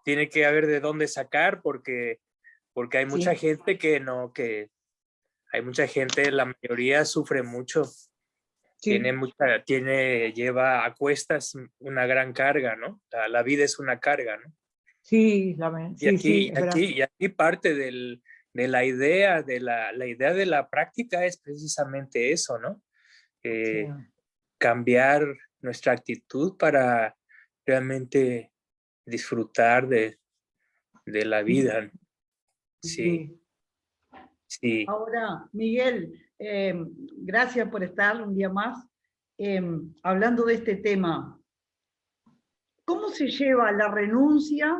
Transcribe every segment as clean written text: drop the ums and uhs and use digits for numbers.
tiene que haber de dónde sacar porque hay mucha Sí, gente que hay mucha gente, la mayoría sufre mucho, sí, lleva a cuestas una gran carga, ¿no? La vida es una carga, ¿no? sí, sí, sí, es verdad. Y aquí parte de la idea, la idea de la práctica es precisamente eso, ¿no? Sí, Eh, cambiar nuestra actitud para realmente disfrutar de la vida. Sí, sí. sí. Ahora, Miguel, gracias por estar un día más hablando de este tema. ¿Cómo se lleva la renuncia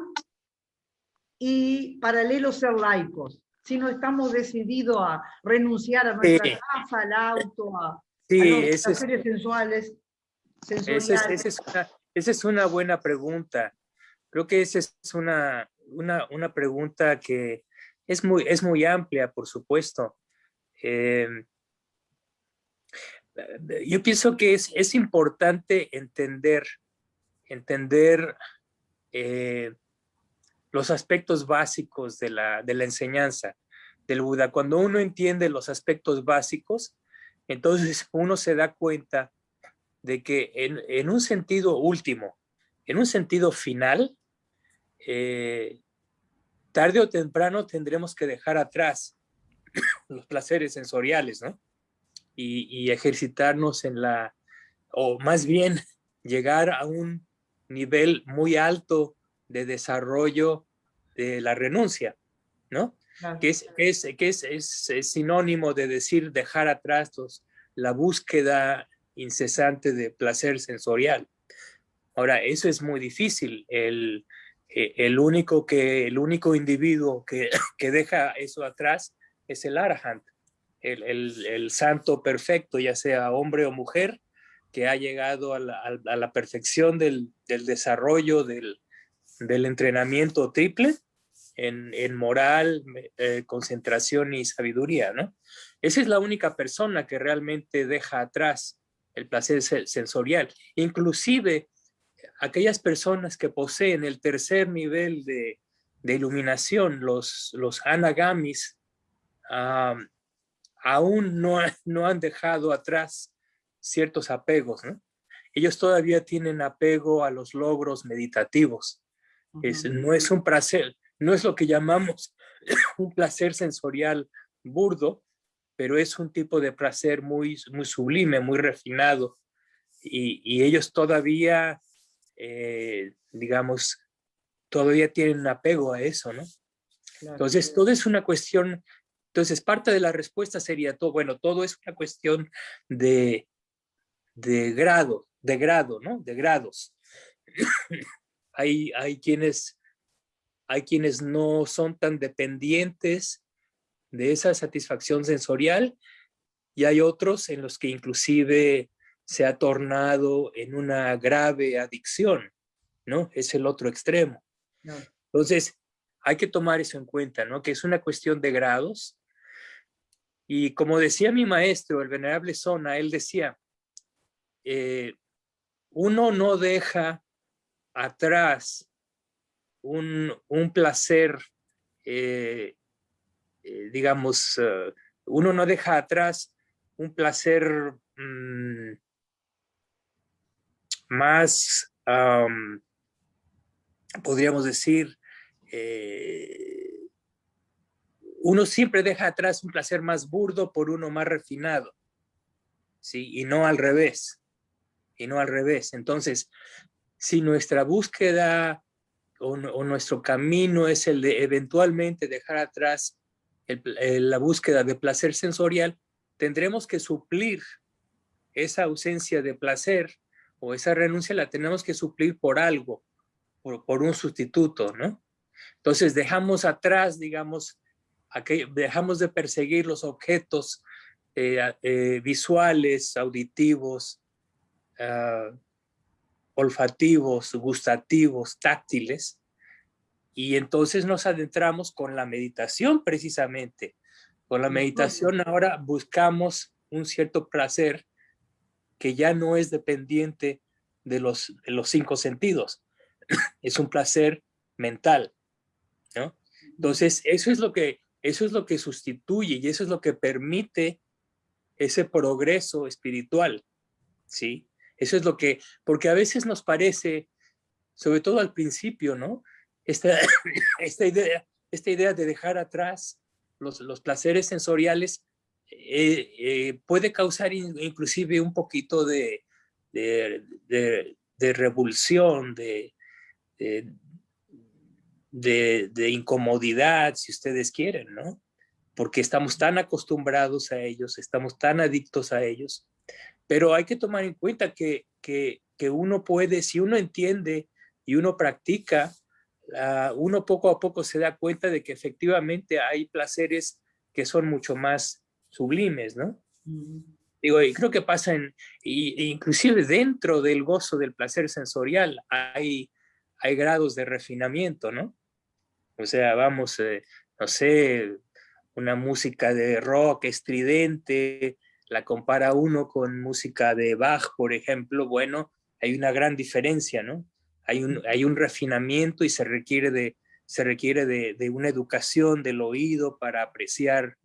y paralelo ser laicos? Si no estamos decididos a renunciar a Sí, nuestra casa, al auto, a sí, los placeres sensuales, sensoriales. esa es una buena pregunta. Creo que esa es una pregunta que es muy amplia, por supuesto. Eh, yo pienso que es importante entender eh, los aspectos básicos de la enseñanza del Buda. Cuando uno entiende los aspectos básicos, entonces uno se da cuenta de que en un sentido último, en un sentido final, eh, tarde o temprano tendremos que dejar atrás los placeres sensoriales, ¿no? Y ejercitarnos o más bien llegar a un nivel muy alto de desarrollo de la renuncia, ¿no? Claro, Es sinónimo de decir dejar atrás la búsqueda incesante de placer sensorial. Ahora, eso es muy difícil. El único individuo que deja eso atrás es el Arahant, el santo perfecto, ya sea hombre o mujer, que ha llegado a la perfección del desarrollo del entrenamiento triple en moral, concentración y sabiduría, ¿no? Esa es la única persona que realmente deja atrás el placer sensorial. Inclusive aquellas personas que poseen el tercer nivel de iluminación, los anagamis, um, aún no han dejado atrás ciertos apegos, ¿no? Ellos todavía tienen apego a los logros meditativos. uh-huh. No es un placer, no es lo que llamamos un placer sensorial burdo, pero es un tipo de placer muy sublime, muy refinado. Y ellos todavía, digamos, todavía tienen un apego a eso, ¿no? Claro. Entonces, todo es una cuestión, entonces parte de la respuesta sería todo, bueno, todo es una cuestión de, de grado, ¿no? De grados. Hay, hay, quienes, hay quienes no son tan dependientes de esa satisfacción sensorial y hay otros en los que inclusive se ha tornado en una grave adicción, ¿no? Es el otro extremo. Claro. Entonces, hay que tomar eso en cuenta, ¿no? Que es una cuestión de grados. Y como decía mi maestro, el venerable Sona, él decía, eh, uno no deja atrás un placer, eh, digamos, uno no deja atrás un placer más, podríamos decir, eh, uno siempre deja atrás un placer más burdo por uno más refinado, ¿sí? Y no al revés, y no al revés. Entonces, si nuestra búsqueda o nuestro camino es el de eventualmente dejar atrás la búsqueda de placer sensorial, tendremos que suplir esa ausencia de placer o esa renuncia la tenemos que suplir por algo, por un sustituto, ¿no? Entonces dejamos atrás, digamos, dejamos de perseguir los objetos visuales, auditivos, uh, olfativos, gustativos, táctiles, y entonces nos adentramos con la meditación precisamente. Con la meditación ahora buscamos un cierto placer que ya no es dependiente de los cinco sentidos. es un placer mental, ¿no? Entonces, eso es lo que sustituye y eso es lo que permite ese progreso espiritual, ¿sí? Eso es lo que, porque a veces nos parece, sobre todo al principio, ¿no? Esta, esta idea de dejar atrás los placeres sensoriales puede causar inclusive un poquito de revulsión, de, de incomodidad, si ustedes quieren, ¿no? Porque estamos tan acostumbrados a ellos, estamos tan adictos a ellos, pero hay que tomar en cuenta que uno puede, si uno entiende y uno practica, uno poco a poco se da cuenta de que efectivamente hay placeres que son mucho más sublimes, ¿no? Digo, y creo que pasa inclusive dentro del gozo del placer sensorial hay grados de refinamiento, ¿no? O sea, vamos, no sé, una música de rock estridente, la compara uno con música de Bach, por ejemplo, bueno, hay una gran diferencia, ¿no? Hay un refinamiento y se requiere de una educación del oído para apreciar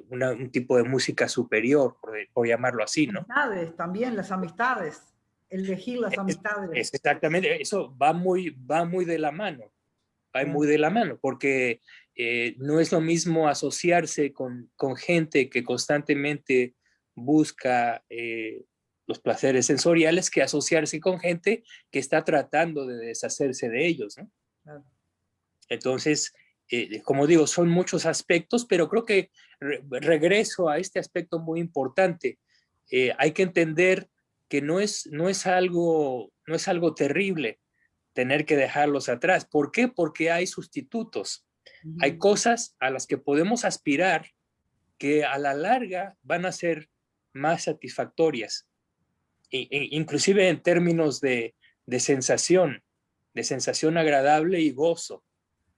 un tipo de música superior, por llamarlo así, ¿no? Amistades, también las amistades, elegir las amistades. Es exactamente, eso va muy de la mano, va muy de la mano, porque no es lo mismo asociarse con gente que constantemente busca los placeres sensoriales que asociarse con gente que está tratando de deshacerse de ellos, ¿no? Claro. Entonces, como digo, son muchos aspectos, pero creo que regreso a este aspecto muy importante. Hay que entender que no es algo terrible tener que dejarlos atrás. ¿Por qué? Porque hay sustitutos. Hay cosas a las que podemos aspirar que a la larga van a ser más satisfactorias, inclusive en términos de sensación agradable y gozo,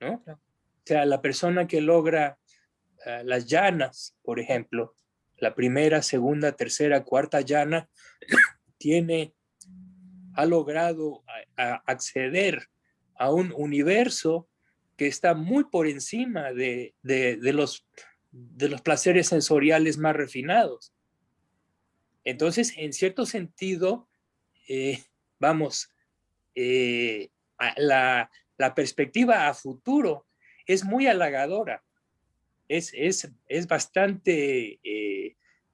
¿no? O sea, la persona que logra las llanas, por ejemplo, la primera, segunda, tercera, cuarta llana, ha logrado acceder a un universo que está muy por encima de los placeres sensoriales más refinados. Entonces, en cierto sentido, vamos, la perspectiva a futuro es muy halagadora, es bastante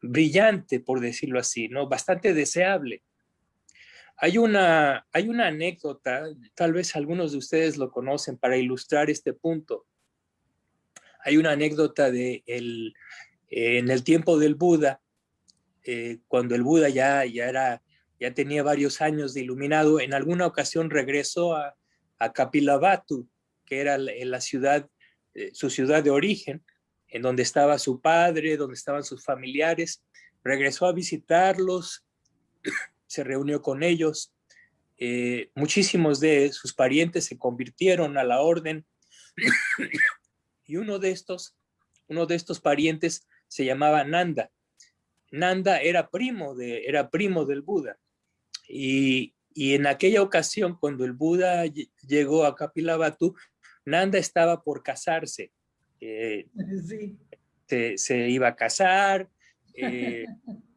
brillante, por decirlo así, ¿no? Bastante deseable. Hay una anécdota, tal vez algunos de ustedes lo conocen, para ilustrar este punto. Hay una anécdota en el tiempo del Buda, cuando el Buda ya tenía varios años de iluminado. En alguna ocasión regresó a Kapilavatthu, que era la ciudad, su ciudad de origen, en donde estaba su padre, donde estaban sus familiares. Regresó a visitarlos, se reunió con ellos. Muchísimos de sus parientes se convirtieron a la orden y uno de estos parientes se llamaba Nanda. Nanda era primo del Buda y en aquella ocasión, cuando el Buda llegó a Kapilavatthu, Nanda estaba por casarse. Sí. Se iba a casar,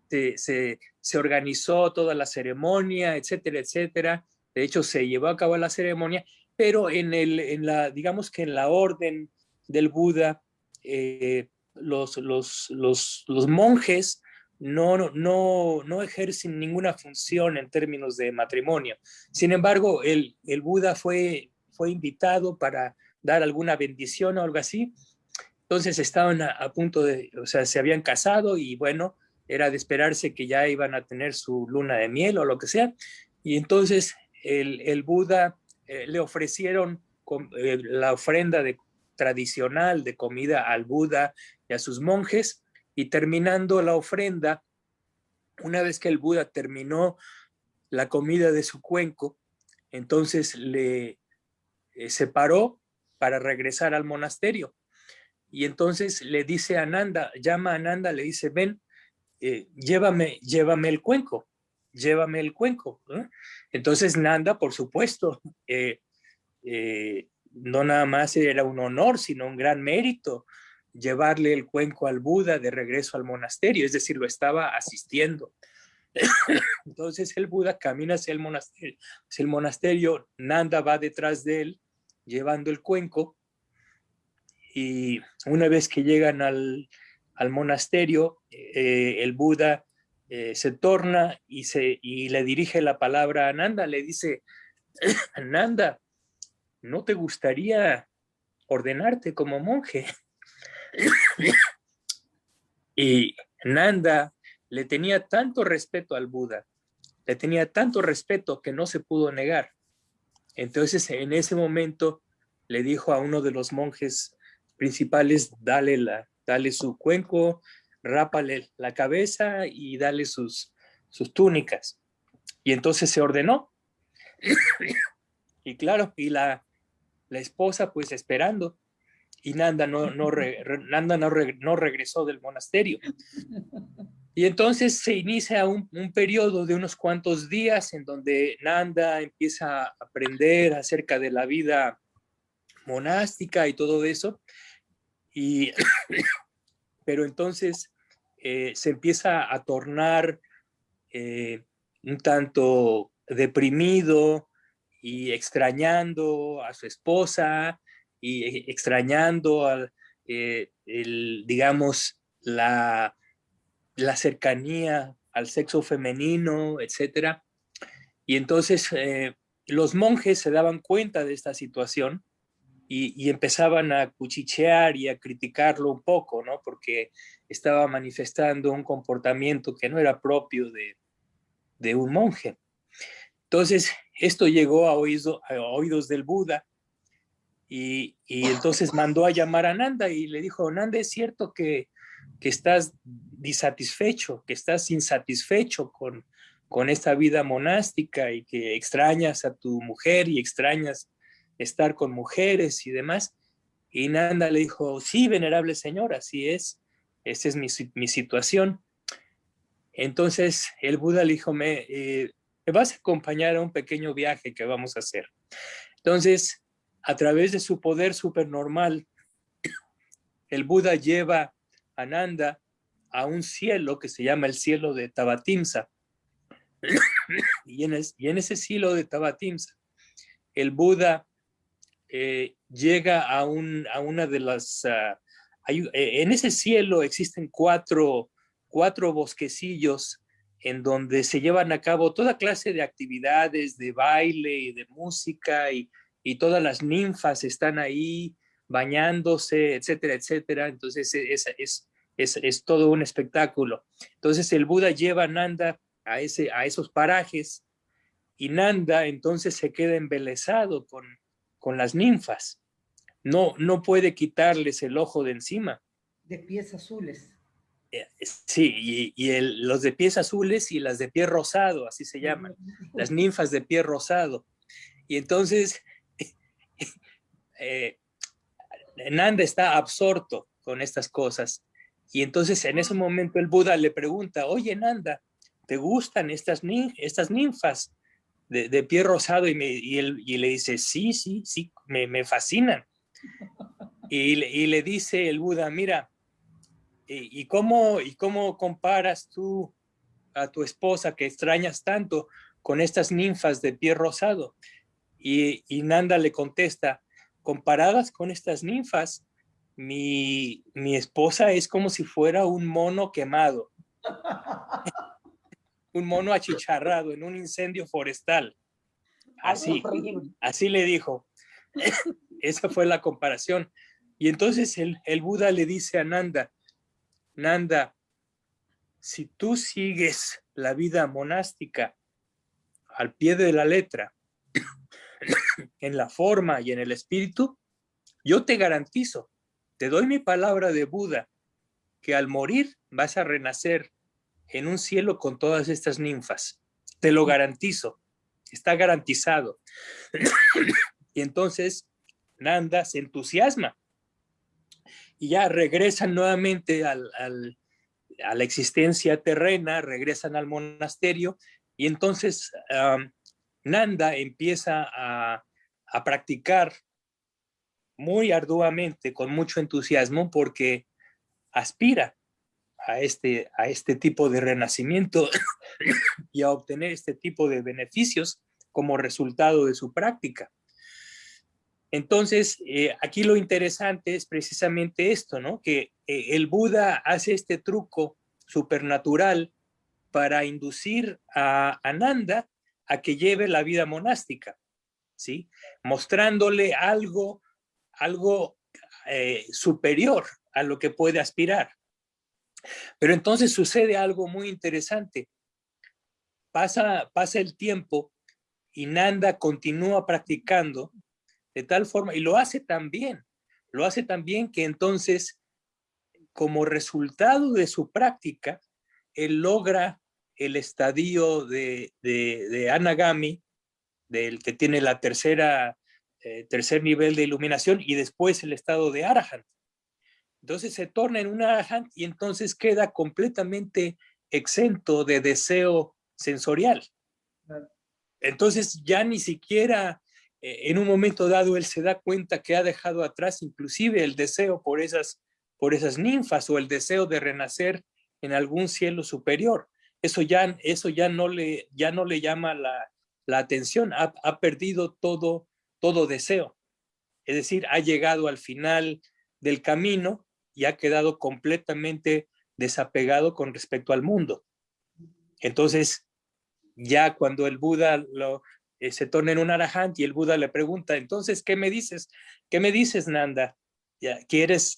se organizó toda la ceremonia, etcétera, etcétera. De hecho, se llevó a cabo la ceremonia, pero digamos que en la orden del Buda, los monjes no ejercen ninguna función en términos de matrimonio. Sin embargo, el Buda fue invitado para dar alguna bendición o algo así. Entonces estaban a punto o sea, se habían casado y bueno, era de esperarse que ya iban a tener su luna de miel o lo que sea. Y entonces el Buda le ofrecieron la ofrenda tradicional de comida al Buda y a sus monjes, y terminando la ofrenda, una vez que el Buda terminó la comida de su cuenco, entonces se paró para regresar al monasterio. Y entonces le dice a Nanda, llama a Nanda, le dice, ven, llévame el cuenco, llévame el cuenco. ¿Eh? Entonces Nanda, por supuesto, no nada más era un honor, sino un gran mérito llevarle el cuenco al Buda de regreso al monasterio, es decir, lo estaba asistiendo. Entonces el Buda camina hacia el monasterio. Hacia el monasterio, Nanda va detrás de él, llevando el cuenco, y una vez que llegan al monasterio, el Buda se torna y le dirige la palabra a Nanda, le dice, Nanda, ¿no te gustaría ordenarte como monje? Y Nanda le tenía tanto respeto al Buda, le tenía tanto respeto que no se pudo negar. Entonces, en ese momento, le dijo a uno de los monjes principales, dale su cuenco, rápale la cabeza y dale sus túnicas. Y entonces se ordenó. Y claro, y la esposa pues esperando. Y Nanda no regresó del monasterio. Y entonces se inicia un periodo de unos cuantos días en donde Nanda empieza a aprender acerca de la vida monástica y todo eso. Pero entonces se empieza a tornar un tanto deprimido y extrañando a su esposa y extrañando digamos, la cercanía al sexo femenino, etcétera. Y entonces los monjes se daban cuenta de esta situación y empezaban a cuchichear y a criticarlo un poco, ¿no? Porque estaba manifestando un comportamiento que no era propio de un monje. Entonces, esto llegó a oídos del Buda y entonces mandó a llamar a Nanda y le dijo, Nanda, ¿es cierto que estás disatisfecho, que estás insatisfecho con esta vida monástica y que extrañas a tu mujer y extrañas estar con mujeres y demás? Y Nanda le dijo, sí, venerable señor, así es, esa es mi situación. Entonces el Buda le dijo, me vas a acompañar a un pequeño viaje que vamos a hacer. Entonces, a través de su poder supernormal, el Buda lleva a Nanda a un cielo que se llama el cielo de Tabatimsa. Y en ese cielo de Tabatimsa, el Buda llega a una de las... en ese cielo existen cuatro bosquecillos en donde se llevan a cabo toda clase de actividades, de baile y de música, y todas las ninfas están ahí bañándose, etcétera, etcétera. Entonces es todo un espectáculo. Entonces el Buda lleva a Nanda a esos parajes, y Nanda entonces se queda embelesado con las ninfas. No puede quitarles el ojo de encima. De pies azules. Sí, los de pies azules y las de pie rosado, así se llaman, las ninfas de pie rosado. Y entonces Nanda está absorto con estas cosas. Y entonces en ese momento el Buda le pregunta, oye Nanda, ¿te gustan estas ninfas de pie rosado? Y le dice, sí, me fascinan. Y le dice el Buda, mira, ¿y cómo comparas tú a tu esposa que extrañas tanto con estas ninfas de pie rosado? Y Nanda le contesta, comparadas con estas ninfas, mi esposa es como si fuera un mono quemado, un mono achicharrado en un incendio forestal. Así le dijo. Esa fue la comparación. Y entonces el Buda le dice a Nanda, Nanda, si tú sigues la vida monástica al pie de la letra, en la forma y en el espíritu, yo te garantizo, te doy mi palabra de Buda, que al morir vas a renacer en un cielo con todas estas ninfas. Te lo garantizo, está garantizado. Y entonces Nanda se entusiasma y ya regresan nuevamente a la existencia terrena, regresan al monasterio, y entonces Nanda empieza a a practicar muy arduamente, con mucho entusiasmo, porque aspira a este tipo de renacimiento y a obtener este tipo de beneficios como resultado de su práctica. Entonces, aquí lo interesante es precisamente esto, ¿no? Que el Buda hace este truco supernatural para inducir a Ananda a que lleve la vida monástica, ¿sí? Mostrándole algo superior a lo que puede aspirar. Pero entonces sucede algo muy interesante. Pasa el tiempo y Nanda continúa practicando de tal forma, y lo hace tan bien que entonces, como resultado de su práctica, él logra el estadio de Anagami, del que tiene la tercer nivel de iluminación, y después el estado de Arahant. Entonces se torna en un Arahant y entonces queda completamente exento de deseo sensorial. Entonces ya ni siquiera en un momento dado él se da cuenta que ha dejado atrás inclusive el deseo por esas ninfas o el deseo de renacer en algún cielo superior. Eso ya no le llama la atención, ha perdido todo deseo. Es decir, ha llegado al final del camino y ha quedado completamente desapegado con respecto al mundo. Entonces, ya cuando el Buda se torna en un arahant y el Buda le pregunta, entonces, ¿qué me dices? ¿Qué me dices, Nanda? ¿Quieres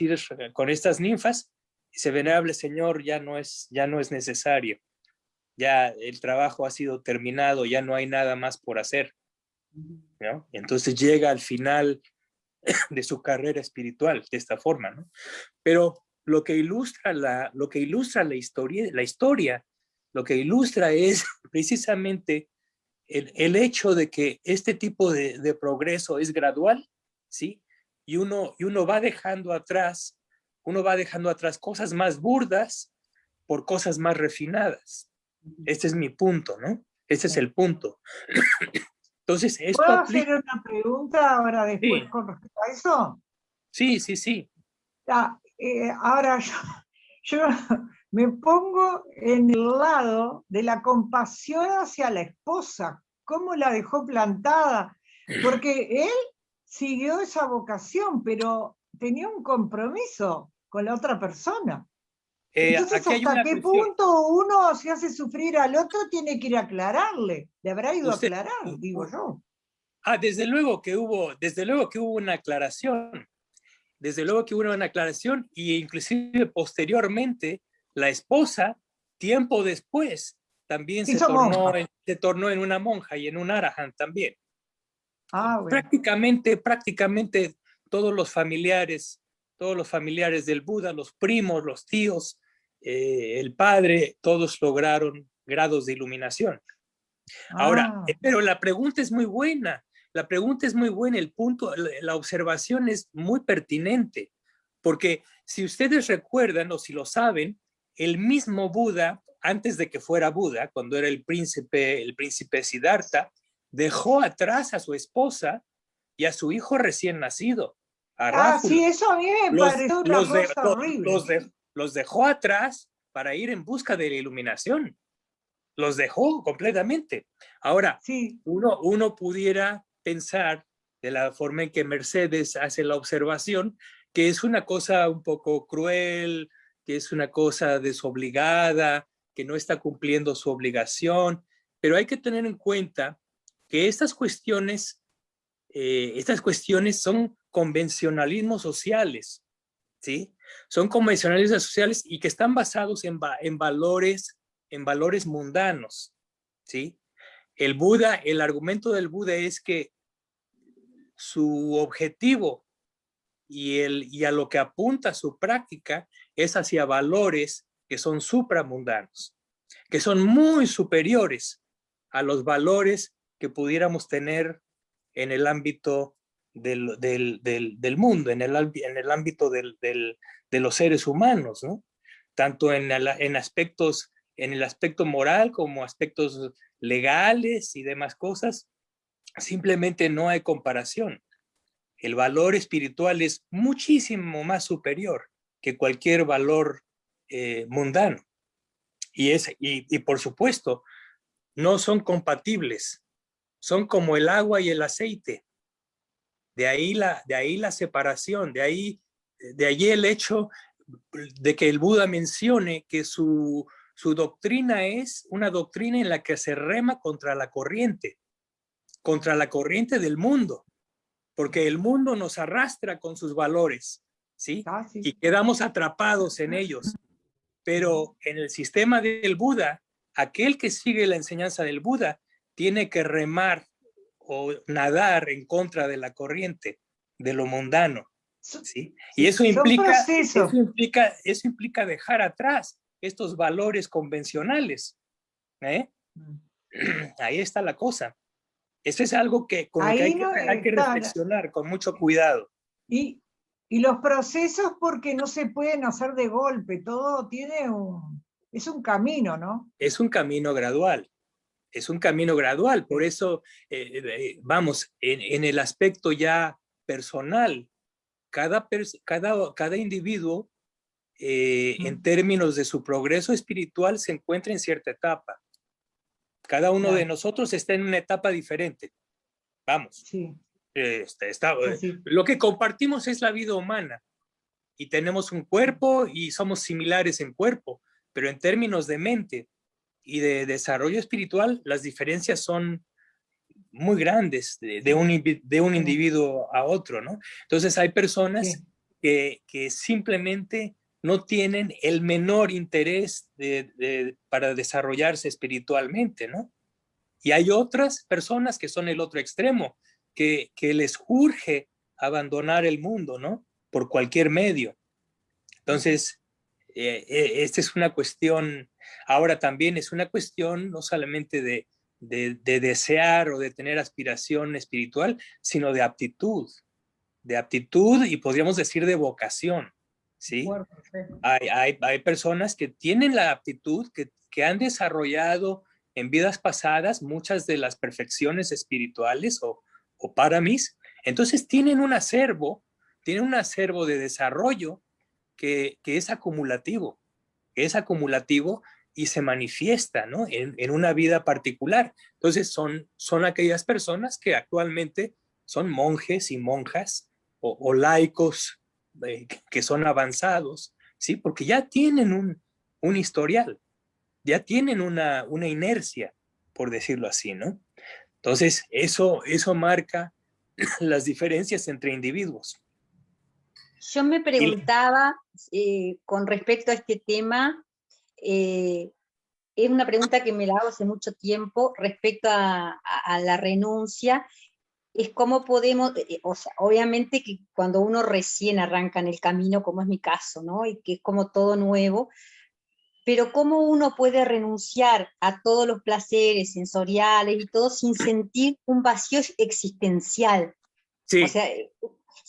ir con estas ninfas? Dice, venerable señor, ya no es necesario. Ya el trabajo ha sido terminado, ya no hay nada más por hacer, ¿no? Entonces llega al final de su carrera espiritual de esta forma, ¿no? Pero lo que ilustra la historia, lo que ilustra es precisamente el hecho de que este tipo de progreso es gradual, ¿sí? Y uno va dejando atrás cosas más burdas por cosas más refinadas. Este es mi punto, ¿no? Este es el punto. Entonces, esto ¿Puedo aplica. hacer una pregunta ahora después Sí, con respecto a eso? sí. Ahora yo me pongo en el lado de la compasión hacia la esposa, cómo la dejó plantada, porque él siguió esa vocación, pero tenía un compromiso con la otra persona. Entonces, Aquí hay ¿hasta una qué cuestión. punto uno, si hace sufrir al otro, tiene que ir a aclararle? Le habrá ido a Usted, aclarar, digo yo. desde luego que hubo una aclaración. Desde luego que hubo una aclaración y inclusive posteriormente la esposa, tiempo después, también Hizo monja. se tornó en una monja y en un arahant también. Ah, bueno. Prácticamente todos los familiares del Buda, los primos, los tíos, el padre, todos lograron grados de iluminación. Ahora, Ah, pero la pregunta es muy buena. La pregunta es muy buena, el punto, la observación es muy pertinente, porque si ustedes recuerdan o si lo saben, el mismo Buda, antes de que fuera Buda, cuando era el príncipe Siddhartha, dejó atrás a su esposa y a su hijo recién nacido, a sí, Rájula. eso a mí me pareció una cosa horrible. Los dejó atrás para ir en busca de la iluminación. Los dejó completamente. Ahora, Sí, uno pudiera pensar de la forma en que Mercedes hace la observación, que es una cosa un poco cruel, que es una cosa desobligada, que no está cumpliendo su obligación, pero hay que tener en cuenta que estas cuestiones son convencionalismos sociales, ¿sí? Son convencionalismos sociales y que están basados en valores mundanos, ¿sí? El argumento del Buda es que su objetivo y a lo que apunta su práctica es hacia valores que son supramundanos, que son muy superiores a los valores que pudiéramos tener en el ámbito del mundo, en el ámbito de los seres humanos, ¿no? Tanto en el aspecto moral como aspectos legales y demás cosas. simplemente no hay comparación. El valor espiritual es muchísimo más superior que cualquier valor mundano. Y por supuesto, no son compatibles. Son como el agua y el aceite. De ahí la separación, de ahí el hecho de que el Buda mencione que su doctrina es una doctrina en la que se rema contra la corriente del mundo, porque el mundo nos arrastra con sus valores, ¿sí? Y quedamos atrapados en ellos. Pero en el sistema del Buda, aquel que sigue la enseñanza del Buda tiene que remar o nadar en contra de la corriente, de lo mundano, ¿sí? Y eso implica dejar atrás estos valores convencionales, ¿eh? Ahí está la cosa. Eso es algo que hay que reflexionar con mucho cuidado. Y los procesos, porque no se pueden hacer de golpe, todo es un camino, ¿no? Es un camino gradual. Por eso, vamos, en el aspecto ya personal, cada individuo, en términos de su progreso espiritual, se encuentra en cierta etapa. Cada uno de nosotros está en una etapa diferente. Vamos. Sí. Lo que compartimos es la vida humana y tenemos un cuerpo y somos similares en cuerpo, pero en términos de mente y de desarrollo espiritual, las diferencias son muy grandes de un individuo a otro, ¿no? Entonces hay personas que simplemente no tienen el menor interés para desarrollarse espiritualmente, ¿no? Y hay otras personas que son el otro extremo, que les urge abandonar el mundo, ¿no? Por cualquier medio. Entonces, esta es una cuestión, ahora también es una cuestión no solamente de desear o de tener aspiración espiritual, sino de aptitud y podríamos decir de vocación, ¿sí? Hay personas que tienen la aptitud, que han desarrollado en vidas pasadas muchas de las perfecciones espirituales o paramis, entonces tienen un acervo de desarrollo que es acumulativo y se manifiesta, ¿no? en una vida particular. Entonces son aquellas personas que actualmente son monjes y monjas o laicos que son avanzados, ¿sí? Porque ya tienen un historial, ya tienen una inercia, por decirlo así, ¿no? Entonces, eso marca las diferencias entre individuos. Yo me preguntaba con respecto a este tema, es una pregunta que me la hago hace mucho tiempo respecto a la renuncia, es cómo podemos, o sea, obviamente que cuando uno recién arranca en el camino, como es mi caso, ¿no? Y que es como todo nuevo, pero cómo uno puede renunciar a todos los placeres sensoriales y todo sin sentir un vacío existencial. Sí, o sea,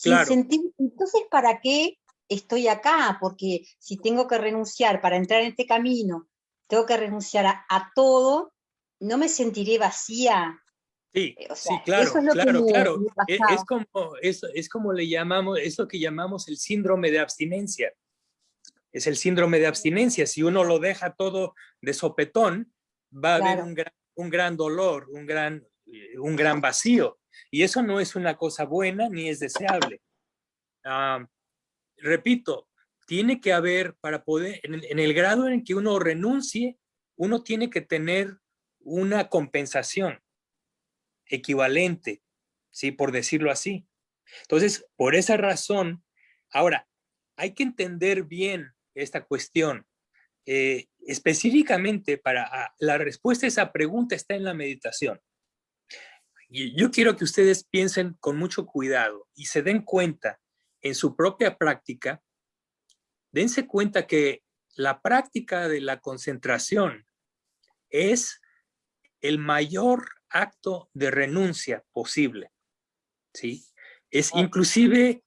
claro. Sin sentir, entonces, ¿para qué estoy acá? Porque si tengo que renunciar para entrar en este camino, tengo que renunciar a todo, no me sentiré vacía. Sí, O sea, sí, claro, eso es lo claro. que me Es como le llamamos, es lo que llamamos el síndrome de abstinencia. Es el síndrome de abstinencia. Si uno lo deja todo de sopetón, va a haber un gran dolor, un gran vacío. Y eso no es una cosa buena ni es deseable. Repito, tiene que haber, para poder, en el grado en que uno renuncie, uno tiene que tener una compensación equivalente, ¿sí? Por decirlo así. Entonces, por esa razón, ahora, hay que entender bien esta cuestión. Específicamente para la respuesta a esa pregunta está en la meditación. Y yo quiero que ustedes piensen con mucho cuidado y se den cuenta en su propia práctica, dense cuenta que la práctica de la concentración es el mayor acto de renuncia posible, ¿sí? Es inclusive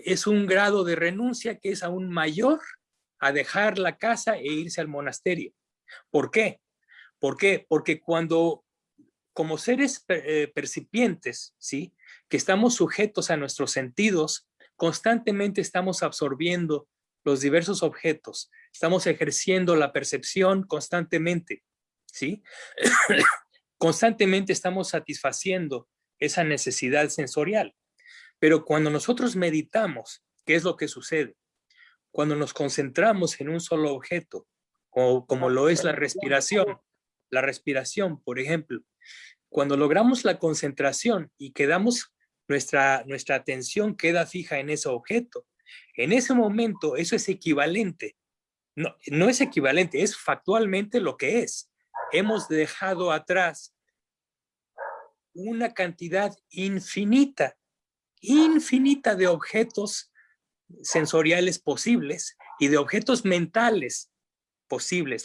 es un grado de renuncia que es aún mayor a dejar la casa e irse al monasterio. ¿Por qué? Porque cuando como seres percipientes, ¿sí? Que estamos sujetos a nuestros sentidos, constantemente estamos absorbiendo los diversos objetos, estamos ejerciendo la percepción constantemente, ¿sí? Constantemente estamos satisfaciendo esa necesidad sensorial. Pero cuando nosotros meditamos, ¿qué es lo que sucede? Cuando nos concentramos en un solo objeto, como lo es la respiración, por ejemplo, cuando logramos la concentración y quedamos, nuestra atención queda fija en ese objeto, en ese momento eso es equivalente, no es equivalente, es factualmente lo que es. Hemos dejado atrás una cantidad infinita de objetos sensoriales posibles y de objetos mentales posibles.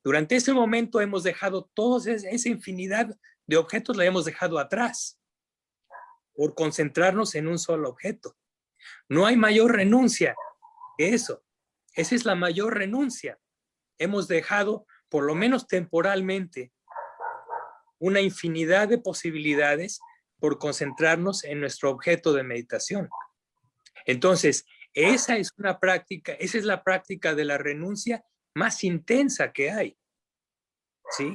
Durante ese momento hemos dejado toda esa infinidad de objetos, la hemos dejado atrás por concentrarnos en un solo objeto. No hay mayor renuncia que eso. Esa es la mayor renuncia. Hemos dejado, por lo menos temporalmente, una infinidad de posibilidades por concentrarnos en nuestro objeto de meditación. Entonces, esa es la práctica de la renuncia más intensa que hay, ¿sí?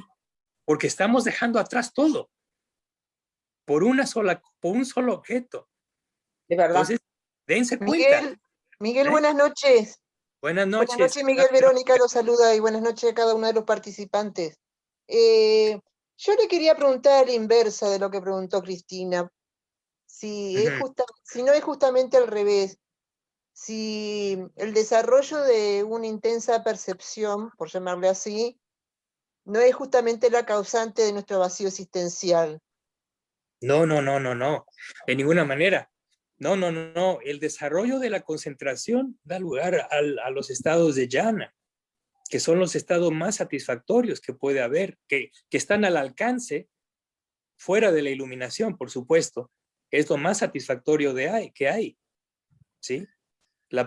Porque estamos dejando atrás todo por un solo objeto. De verdad. Entonces, dense cuenta. Miguel, buenas noches. Buenas noches. Buenas noches, Miguel. Verónica los saluda y buenas noches a cada uno de los participantes. Yo le quería preguntar a la inversa de lo que preguntó Cristina, si no es justamente al revés, si el desarrollo de una intensa percepción, por llamarle así, no es justamente la causante de nuestro vacío existencial. No, de ninguna manera. No. El desarrollo de la concentración da lugar a los estados de jhana, que son los estados más satisfactorios que puede haber, que están al alcance, fuera de la iluminación, por supuesto. Es lo más satisfactorio que hay, ¿sí? La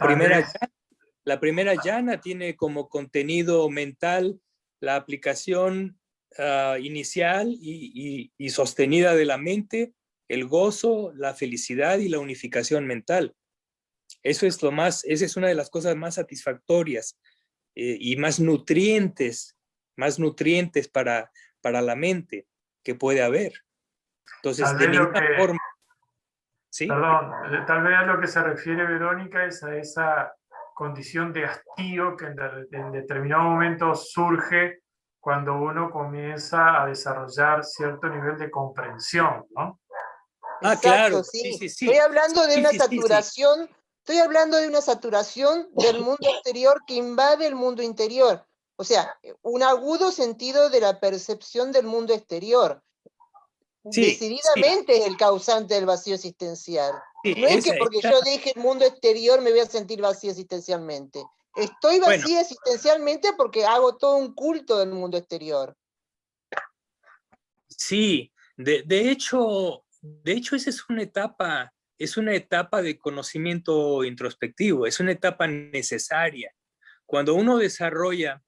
primera jhana tiene como contenido mental la aplicación inicial y sostenida de la mente, el gozo, la felicidad y la unificación mental. Esa es una de las cosas más satisfactorias y más nutrientes para la mente que puede haber. Entonces, de ninguna forma... ¿Sí? Perdón, tal vez a lo que se refiere Verónica es a esa condición de hastío que en determinado momento surge cuando uno comienza a desarrollar cierto nivel de comprensión, ¿no? Exacto, claro, sí. Estoy hablando de una saturación, estoy hablando de una saturación del mundo exterior que invade el mundo interior. O sea, un agudo sentido de la percepción del mundo exterior. Decididamente es el causante del vacío existencial. No es que porque yo deje el mundo exterior me voy a sentir vacío existencialmente. Estoy vacía existencialmente porque hago todo un culto del mundo exterior. Sí, de hecho esa es una etapa de conocimiento introspectivo, es una etapa necesaria. Cuando uno desarrolla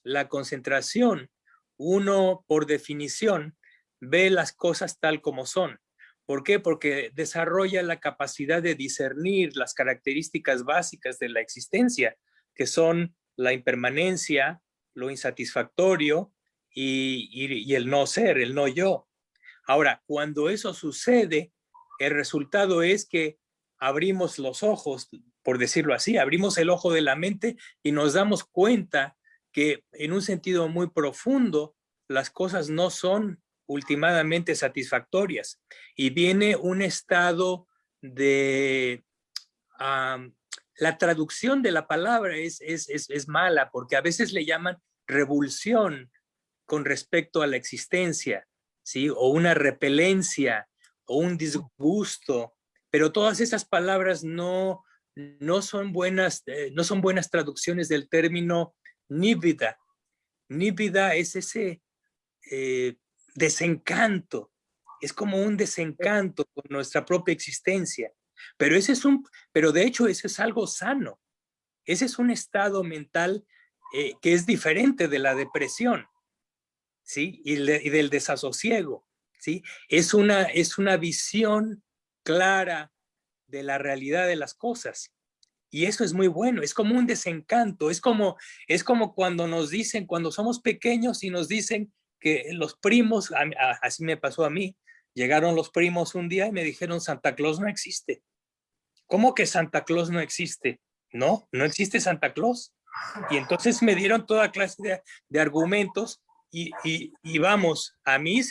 la concentración, uno, por definición, ve las cosas tal como son. ¿Por qué? Porque desarrolla la capacidad de discernir las características básicas de la existencia, que son la impermanencia, lo insatisfactorio y el no ser, el no yo. Ahora, cuando eso sucede, el resultado es que abrimos los ojos, por decirlo así, abrimos el ojo de la mente y nos damos cuenta que en un sentido muy profundo las cosas no son últimamente satisfactorias y viene un estado de la traducción de la palabra es mala porque a veces le llaman revulsión con respecto a la existencia, ¿sí? O una repelencia o un disgusto, pero todas esas palabras no son buenas traducciones del término nivida. Nivida es ese desencanto, es como un desencanto con nuestra propia existencia, pero de hecho ese es algo sano, ese es un estado mental que es diferente de la depresión, ¿sí? Y del desasosiego. ¿sí? Es una visión clara de la realidad de las cosas. Y eso es muy bueno, es como un desencanto, es como cuando nos dicen, cuando somos pequeños y nos dicen que los primos, así me pasó a mí, llegaron los primos un día y me dijeron, Santa Claus no existe. ¿Cómo que Santa Claus no existe? No existe Santa Claus. Y entonces me dieron toda clase de argumentos y vamos, a mí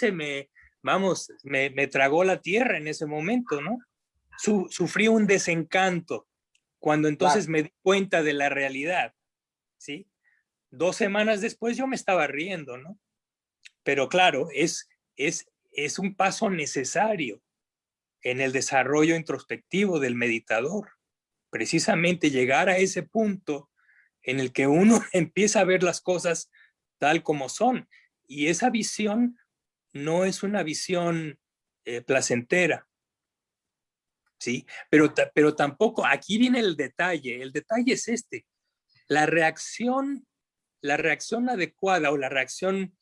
me tragó la tierra en ese momento, ¿no? Sufrí un desencanto cuando entonces me di cuenta de la realidad, ¿sí? 2 semanas después yo me estaba riendo, ¿no? Pero claro, es un paso necesario en el desarrollo introspectivo del meditador. Precisamente llegar a ese punto en el que uno empieza a ver las cosas tal como son. Y esa visión no es una visión placentera, ¿sí? Pero tampoco, aquí viene el detalle es este, la reacción adecuada o la reacción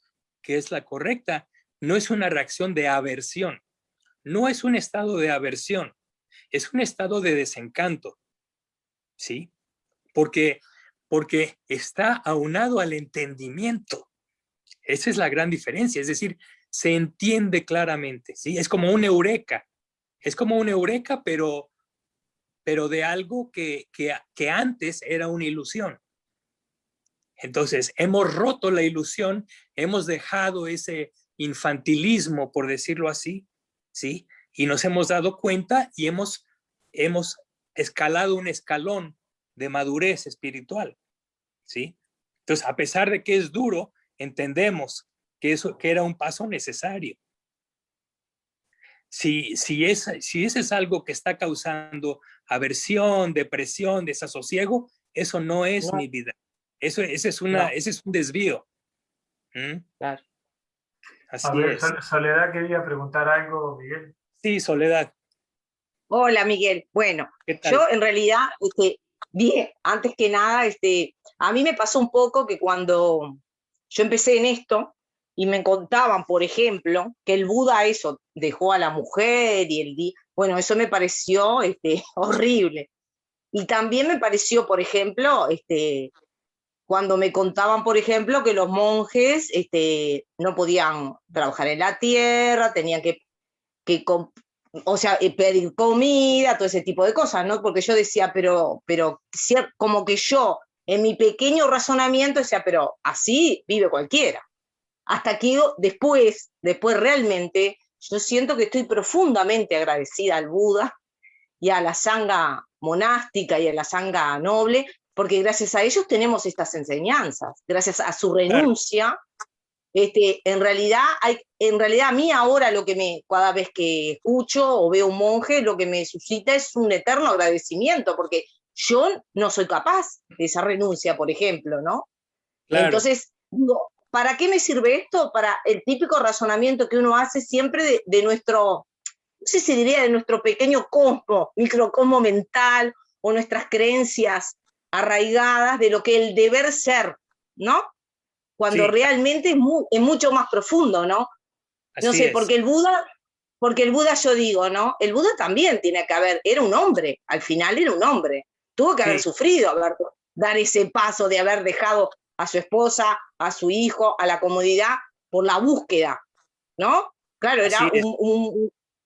que es la correcta no es una reacción de aversión, no es un estado de aversión, es un estado de desencanto, ¿sí? Porque está aunado al entendimiento. Esa es la gran diferencia, es decir, se entiende claramente, ¿sí? Es como un eureka, pero de algo que antes era una ilusión. Entonces, hemos roto la ilusión, hemos dejado ese infantilismo, por decirlo así, ¿sí? Y nos hemos dado cuenta y hemos escalado un escalón de madurez espiritual, ¿sí? Entonces, a pesar de que es duro, entendemos que era un paso necesario. Si ese es algo que está causando aversión, depresión, desasosiego, eso no es mi vida. Ese es un desvío. Claro. Así es. Soledad quería preguntar algo, Miguel. Sí, Soledad. Hola, Miguel. Bueno, yo en realidad, antes que nada, a mí me pasó un poco que cuando yo empecé en esto y me contaban, por ejemplo, que el Buda eso dejó a la mujer y bueno, eso me pareció horrible. Y también me pareció, por ejemplo, cuando me contaban, por ejemplo, que los monjes no podían trabajar en la tierra, tenían que pedir comida, todo ese tipo de cosas, ¿no? Porque yo decía, pero como que yo, en mi pequeño razonamiento, decía, pero así vive cualquiera. Hasta que después realmente, yo siento que estoy profundamente agradecida al Buda y a la sangha monástica y a la sangha noble, porque gracias a ellos tenemos estas enseñanzas, gracias a su renuncia. En realidad a mí ahora cada vez que escucho o veo un monje, lo que me suscita es un eterno agradecimiento, porque yo no soy capaz de esa renuncia, por ejemplo, ¿no? Claro. Entonces, digo, ¿para qué me sirve esto? Para el típico razonamiento que uno hace siempre de nuestro, no sé si diría de nuestro pequeño cosmo, microcosmo mental, o nuestras creencias arraigadas de lo que el deber ser, ¿no? Cuando realmente es mucho más profundo, ¿no? No sé, porque el Buda yo digo, ¿no? El Buda también era un hombre, al final era un hombre, tuvo que haber sufrido, dar ese paso de haber dejado a su esposa, a su hijo, a la comodidad, por la búsqueda, ¿no? Claro, era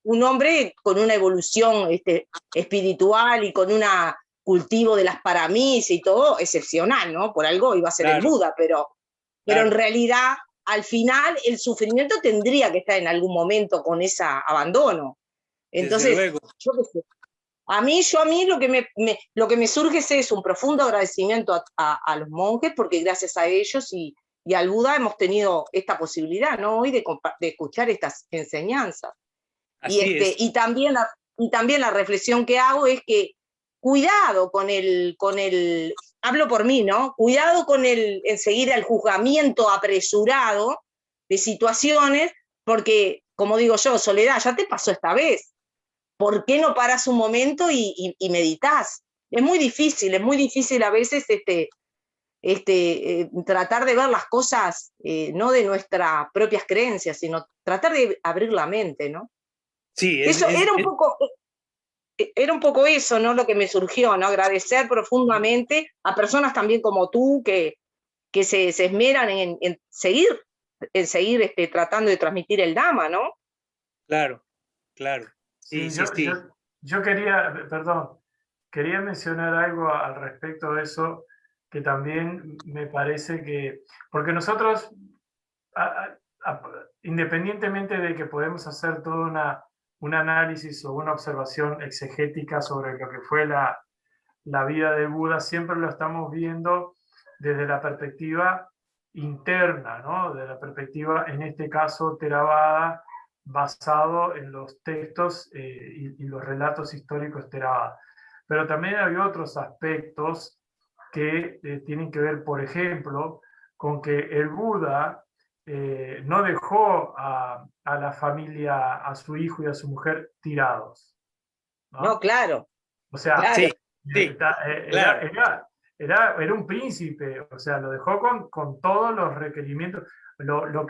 un hombre con una evolución espiritual y con un cultivo de las paramis y todo excepcional, ¿no? Por algo iba a ser el Buda, pero en realidad, al final, el sufrimiento tendría que estar en algún momento con ese abandono. Entonces, yo qué sé. A mí lo que me surge es un profundo agradecimiento a los monjes, porque gracias a ellos y al Buda hemos tenido esta posibilidad, ¿no? Hoy de escuchar estas enseñanzas. Y también la reflexión que hago es que cuidado con el, hablo por mí, ¿no? Cuidado con en seguir el juzgamiento apresurado de situaciones, porque, como digo yo, Soledad, ya te pasó esta vez. ¿Por qué no paras un momento y meditas? Es muy difícil a veces tratar de ver las cosas no de nuestras propias creencias, sino tratar de abrir la mente, ¿no? Sí, Era un poco eso, ¿no? Lo que me surgió, ¿no? Agradecer profundamente a personas también como tú que se esmeran en seguir tratando de transmitir el Dhamma, ¿no? Claro, claro. Sí, Sí, sí. yo quería mencionar algo al respecto de eso, que también me parece que, porque nosotros, independientemente de que podemos hacer todo un análisis o una observación exegética sobre lo que fue la vida de Buda, siempre lo estamos viendo desde la perspectiva interna, ¿no? De la perspectiva, en este caso, Theravada, basado en los textos y los relatos históricos Theravada. Pero también hay otros aspectos que tienen que ver, por ejemplo, con que el Buda no dejó a la familia, a su hijo y a su mujer tirados, ¿no? No, claro. O sea, claro. Sí, sí, claro. Era un príncipe, o sea, lo dejó con todos los requerimientos. Lo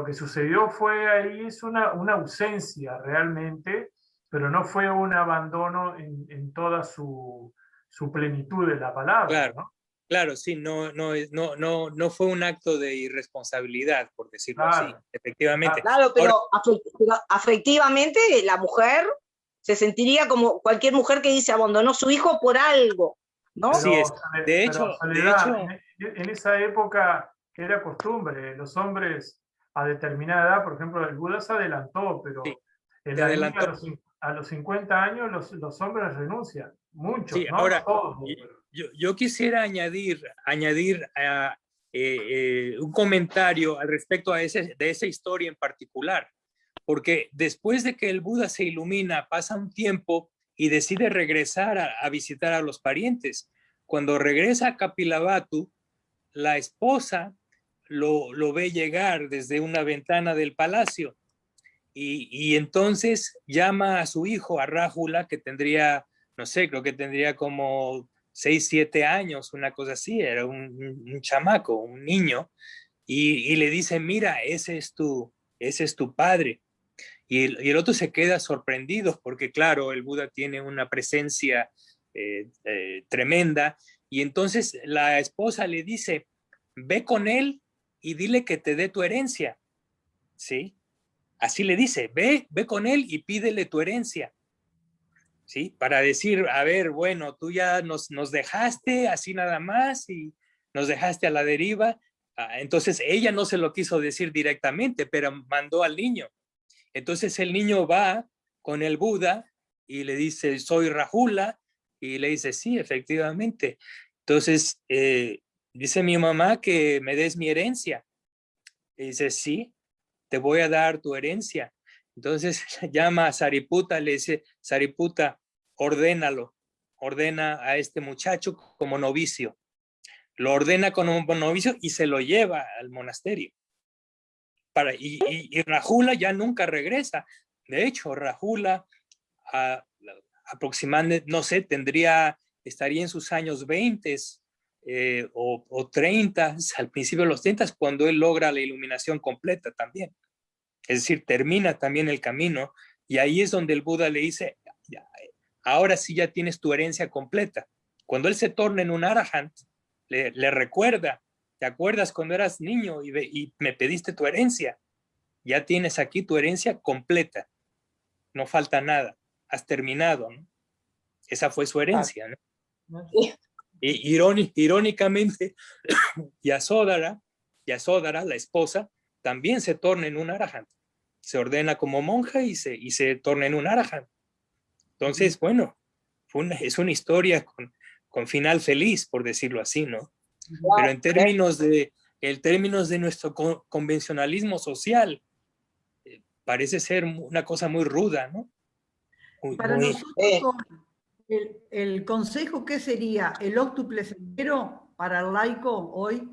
que sucedió fue ahí es una ausencia realmente, pero no fue un abandono en toda su plenitud de la palabra, Claro. ¿no? Claro, sí, no fue un acto de irresponsabilidad, por decirlo así, efectivamente. Claro, pero Ahora, afectivamente la mujer se sentiría como cualquier mujer que dice abandonó su hijo por algo, ¿no? Así es. De hecho, en esa época era costumbre, los hombres a determinada edad, por ejemplo, el Buda se adelantó, pero sí, en se la India adelantó. a los 50 años los hombres renuncian, muchos, Sí, ¿no? ahora, Todos. yo quisiera añadir un comentario al respecto de esa historia en particular, porque después de que el Buda se ilumina, pasa un tiempo y decide regresar a visitar a los parientes. Cuando regresa a Kapilavatthu, la esposa lo ve llegar desde una ventana del palacio y entonces llama a su hijo, a Rájula, que tendría, no sé, creo que tendría como 6, 7 años, una cosa así, era un chamaco, un niño, y le dice, mira, ese es tu padre. Y el otro se queda sorprendido porque, claro, el Buda tiene una presencia tremenda. Y entonces la esposa le dice, ve con él y dile que te dé tu herencia. ¿Sí? Así le dice, ve con él y pídele tu herencia. ¿Sí? Para decir, a ver, bueno, tú ya nos dejaste así nada más y nos dejaste a la deriva. Entonces ella no se lo quiso decir directamente, pero mandó al niño. Entonces el niño va con el Buda y le dice, soy Rájula, y le dice, sí, efectivamente. Entonces dice mi mamá que me des mi herencia. Y dice, sí, te voy a dar tu herencia. Entonces llama a Sariputta, le dice, Sariputta, ordena a este muchacho como novicio. Lo ordena como novicio y se lo lleva al monasterio. Y Rájula ya nunca regresa. De hecho, Rájula aproximadamente, no sé, estaría en sus años 20 o 30, al principio de los 30, cuando él logra la iluminación completa también. Es decir, termina también el camino y ahí es donde el Buda le dice, ahora sí ya tienes tu herencia completa. Cuando él se torna en un arahant, le recuerda, ¿te acuerdas cuando eras niño y me pediste tu herencia? Ya tienes aquí tu herencia completa, no falta nada, has terminado, ¿no? Esa fue su herencia, ¿no? Y irónicamente, Yasodhara, la esposa, también se torna en un arahant. Se ordena como monja y se torna en un arahant. Entonces, bueno, es una historia con final feliz, por decirlo así, ¿no? Pero en términos de nuestro convencionalismo social, parece ser una cosa muy ruda, ¿no? Para nosotros, el consejo, ¿qué sería? ¿El óctuple sendero para el laico hoy?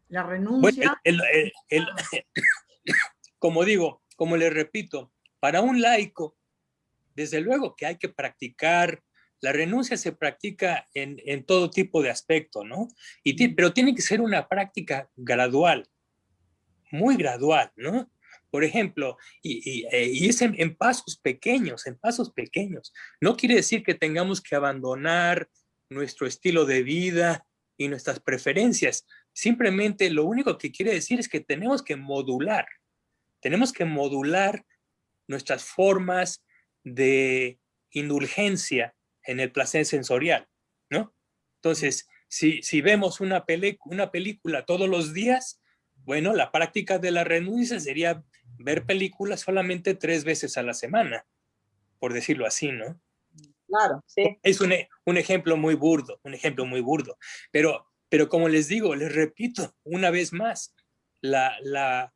¿La renuncia? Bueno, como les repito, para un laico, desde luego que hay que practicar la renuncia se practica en todo tipo de aspecto, ¿no? Pero tiene que ser una práctica gradual, muy gradual, ¿no? Por ejemplo, y es en pasos pequeños, en pasos pequeños. No quiere decir que tengamos que abandonar nuestro estilo de vida y nuestras preferencias. Simplemente lo único que quiere decir es que tenemos que modular nuestras formas de indulgencia en el placer sensorial, ¿no? Entonces, si vemos una película todos los días, bueno, la práctica de la renuncia sería ver películas solamente 3 veces a la semana, por decirlo así, ¿no? Claro, sí. Es un ejemplo muy burdo, pero como les digo, les repito una vez más, la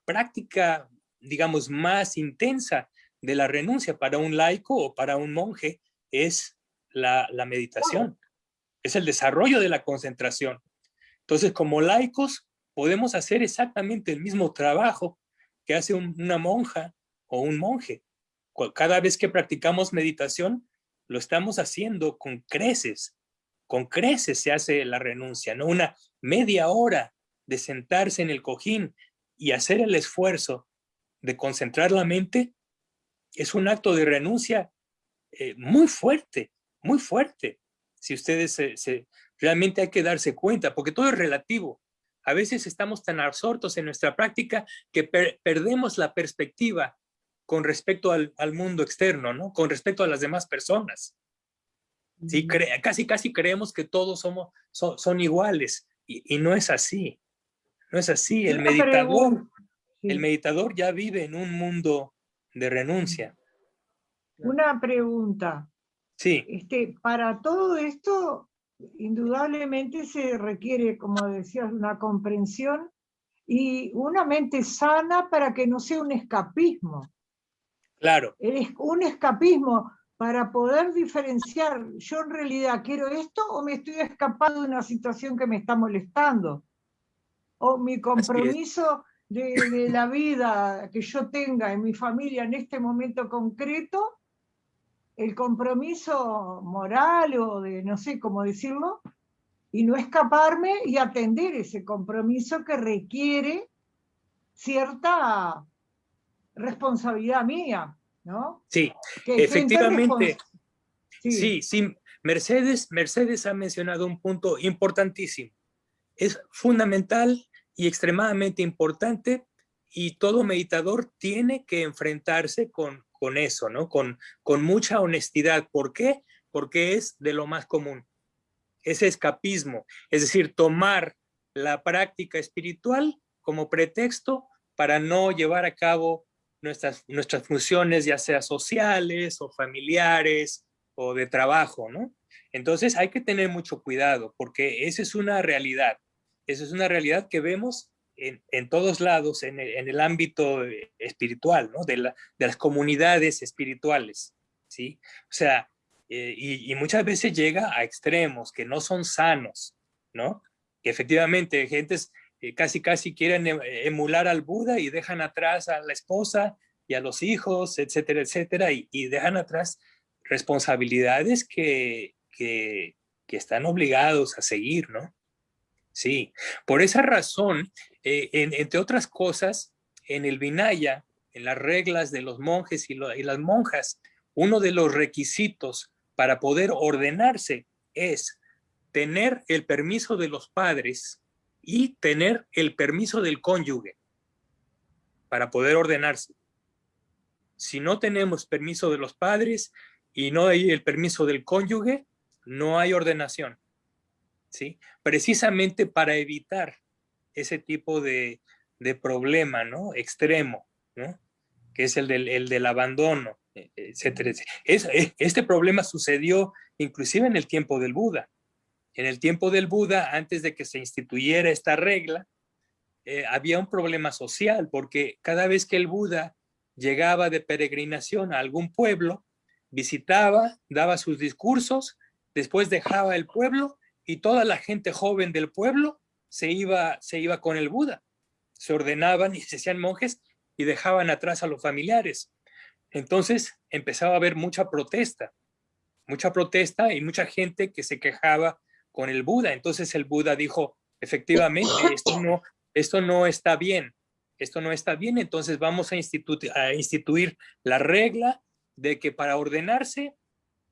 práctica, digamos, más intensa de la renuncia para un laico o para un monje es la meditación, es el desarrollo de la concentración. Entonces, como laicos, podemos hacer exactamente el mismo trabajo que hace una monja o un monje. Cada vez que practicamos meditación, lo estamos haciendo con creces se hace la renuncia, ¿no? Una media hora de sentarse en el cojín y hacer el esfuerzo de concentrar la mente es un acto de renuncia muy fuerte, muy fuerte. Si ustedes realmente hay que darse cuenta, porque todo es relativo. A veces estamos tan absortos en nuestra práctica que perdemos la perspectiva con respecto al mundo externo, ¿no? Con respecto a las demás personas. ¿Sí? Casi creemos que todos son iguales y no es así. No es así. El meditador ya vive en un mundo de renuncia. Una pregunta. Sí. Para todo esto, indudablemente se requiere, como decías, una comprensión y una mente sana para que no sea un escapismo. Claro. Es un escapismo para poder diferenciar, yo en realidad quiero esto o me estoy escapando de una situación que me está molestando. O mi compromiso de la vida que yo tenga en mi familia en este momento concreto, el compromiso moral o de no sé cómo decirlo, y no escaparme y atender ese compromiso que requiere cierta responsabilidad mía, ¿no? Sí, Que efectivamente. Sí. Mercedes ha mencionado un punto importantísimo. Es fundamental y extremadamente importante y todo meditador tiene que enfrentarse con eso, ¿no? Con mucha honestidad. ¿Por qué? Porque es de lo más común. Ese escapismo, es decir, tomar la práctica espiritual como pretexto para no llevar a cabo nuestras funciones, ya sea sociales o familiares o de trabajo, ¿no? Entonces hay que tener mucho cuidado porque esa es una realidad. Esa es una realidad que vemos en todos lados, en el ámbito espiritual, ¿no? De las comunidades espirituales, ¿sí? O sea, y muchas veces llega a extremos que no son sanos, ¿no? Que efectivamente gentes casi quieren emular al Buda y dejan atrás a la esposa y a los hijos, etcétera, etcétera, y dejan atrás responsabilidades que están obligados a seguir, ¿no? Sí, por esa razón, entre otras cosas, en el Vinaya, en las reglas de los monjes y las monjas, uno de los requisitos para poder ordenarse es tener el permiso de los padres y tener el permiso del cónyuge para poder ordenarse. Si no tenemos permiso de los padres y no hay el permiso del cónyuge, no hay ordenación, ¿sí? Precisamente para evitar ese tipo de problema, ¿no? Extremo, ¿no? Que es el del abandono, etcétera, etcétera. Este problema sucedió inclusive en el tiempo del Buda. En el tiempo del Buda, antes de que se instituyera esta regla, había un problema social, porque cada vez que el Buda llegaba de peregrinación a algún pueblo, visitaba, daba sus discursos, después dejaba el pueblo y toda la gente joven del pueblo se iba con el Buda. Se ordenaban y se hacían monjes y dejaban atrás a los familiares. Entonces empezaba a haber mucha protesta. mucha protesta y mucha gente que se quejaba con el Buda. Entonces el Buda dijo, efectivamente, esto no está bien, esto no está bien, entonces vamos a instituir la regla de que para ordenarse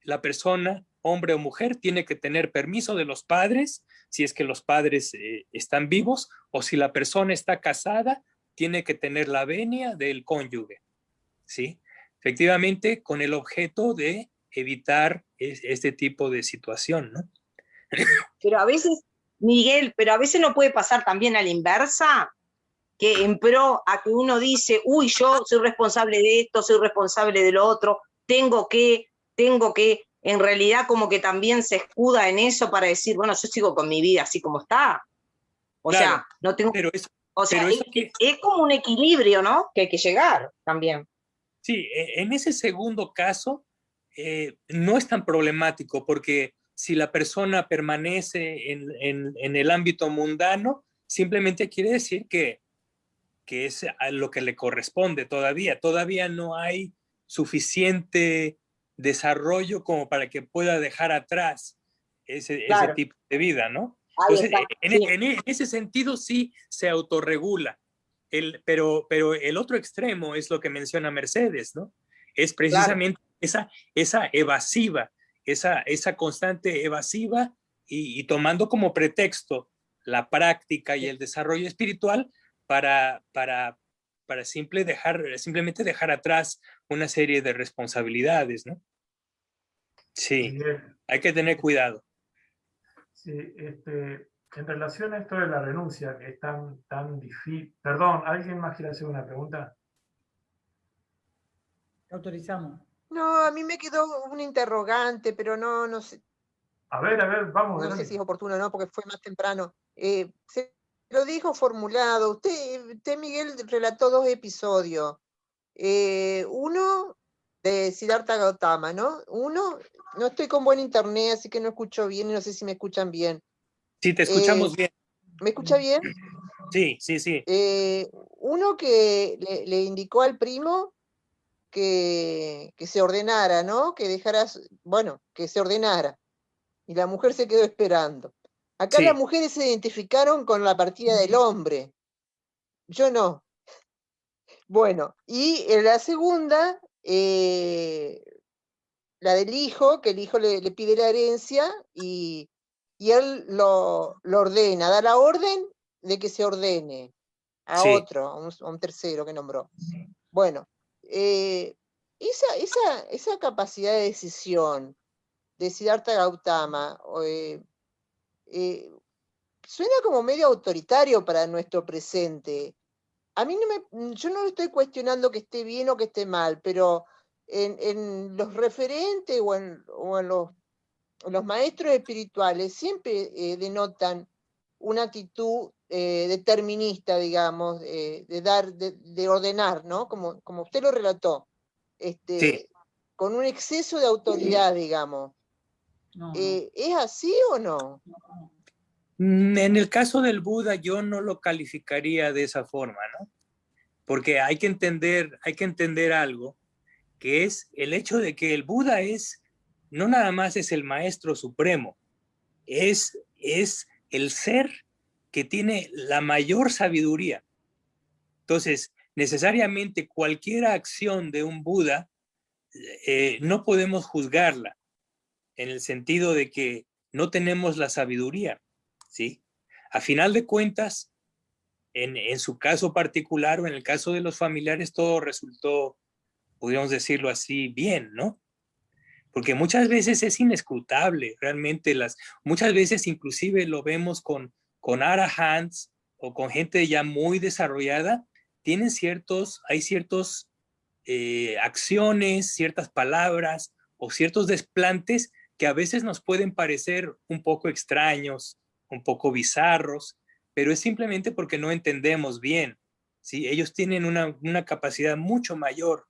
la persona, hombre o mujer, tiene que tener permiso de los padres, si es que los padres están vivos, o si la persona está casada, tiene que tener la venia del cónyuge, ¿sí? Efectivamente, con el objeto de evitar este tipo de situación, ¿no? Pero a veces, Miguel, pero a veces no puede pasar también a la inversa, que en pro a que uno dice, uy, yo soy responsable de esto, soy responsable de lo otro, tengo que, en realidad como que también se escuda en eso para decir, bueno, yo sigo con mi vida así como está. O Claro, sea, no tengo... pero eso, O sea, pero eso que, es como un equilibrio, ¿no? Que hay que llegar también. sí, en ese segundo caso no es tan problemático porque si la persona permanece en el ámbito mundano, simplemente quiere decir que es a lo que le corresponde todavía. Todavía no hay suficiente desarrollo como para que pueda dejar atrás ese Claro, tipo de vida, ¿no? ahí Entonces, está, sí, en ese sentido sí se autorregula. Pero el otro extremo es lo que menciona Mercedes, ¿no? Es claro. precisamente esa evasiva, esa constante evasiva y tomando como pretexto la práctica y el desarrollo espiritual para simplemente dejar atrás una serie de responsabilidades, ¿no? Sí, Miguel, hay que tener cuidado. sí, en relación a esto de la renuncia, que es tan difícil. Perdón, ¿alguien más quiere hacer una pregunta? Te autorizamos. No, a mí me quedó un interrogante, pero no sé, A ver, vamos, no sé si es Verónica. oportuno o no, porque fue más temprano. Se lo dijo formulado. Usted, Miguel, relató 2 episodios. Uno de Siddhartha Gautama, ¿no? Uno, no estoy con buen internet, así que no escucho bien y no sé si me escuchan bien. Sí, te escuchamos bien. ¿Me escucha bien? Sí, sí, sí. Uno que le indicó al primo que se ordenara, ¿no? Que dejara, bueno, que se ordenara. Y la mujer se quedó esperando. Acá las Sí, mujeres se identificaron con la partida del hombre. Yo no. Bueno, y en la segunda, la del hijo, que el hijo le pide la herencia y él lo ordena, da la orden de que se ordene a sí, otro, a un tercero que nombró. Bueno, esa capacidad de decisión de Siddhartha Gautama suena como medio autoritario para nuestro presente. A mí yo no estoy cuestionando que esté bien o que esté mal, pero en los referentes o en los maestros espirituales siempre denotan una actitud determinista, digamos, de ordenar, ¿no? Como usted lo relató, sí. con un exceso de autoridad, digamos. No, no. ¿Es así o no? En el caso del Buda, yo no lo calificaría de esa forma, ¿no? Porque hay que entender algo, que es el hecho de que el Buda no nada más es el maestro supremo, es el ser que tiene la mayor sabiduría. Entonces, necesariamente cualquier acción de un Buda no podemos juzgarla en el sentido de que no tenemos la sabiduría, ¿sí? A final de cuentas, en su caso particular o en el caso de los familiares, todo resultó, podríamos decirlo así, bien, ¿no? Porque muchas veces es inescrutable, realmente muchas veces inclusive lo vemos con arahants o con gente ya muy desarrollada, hay ciertos acciones, ciertas palabras o ciertos desplantes que a veces nos pueden parecer un poco extraños, un poco bizarros, pero es simplemente porque no entendemos bien. ¿Sí? Ellos tienen una capacidad mucho mayor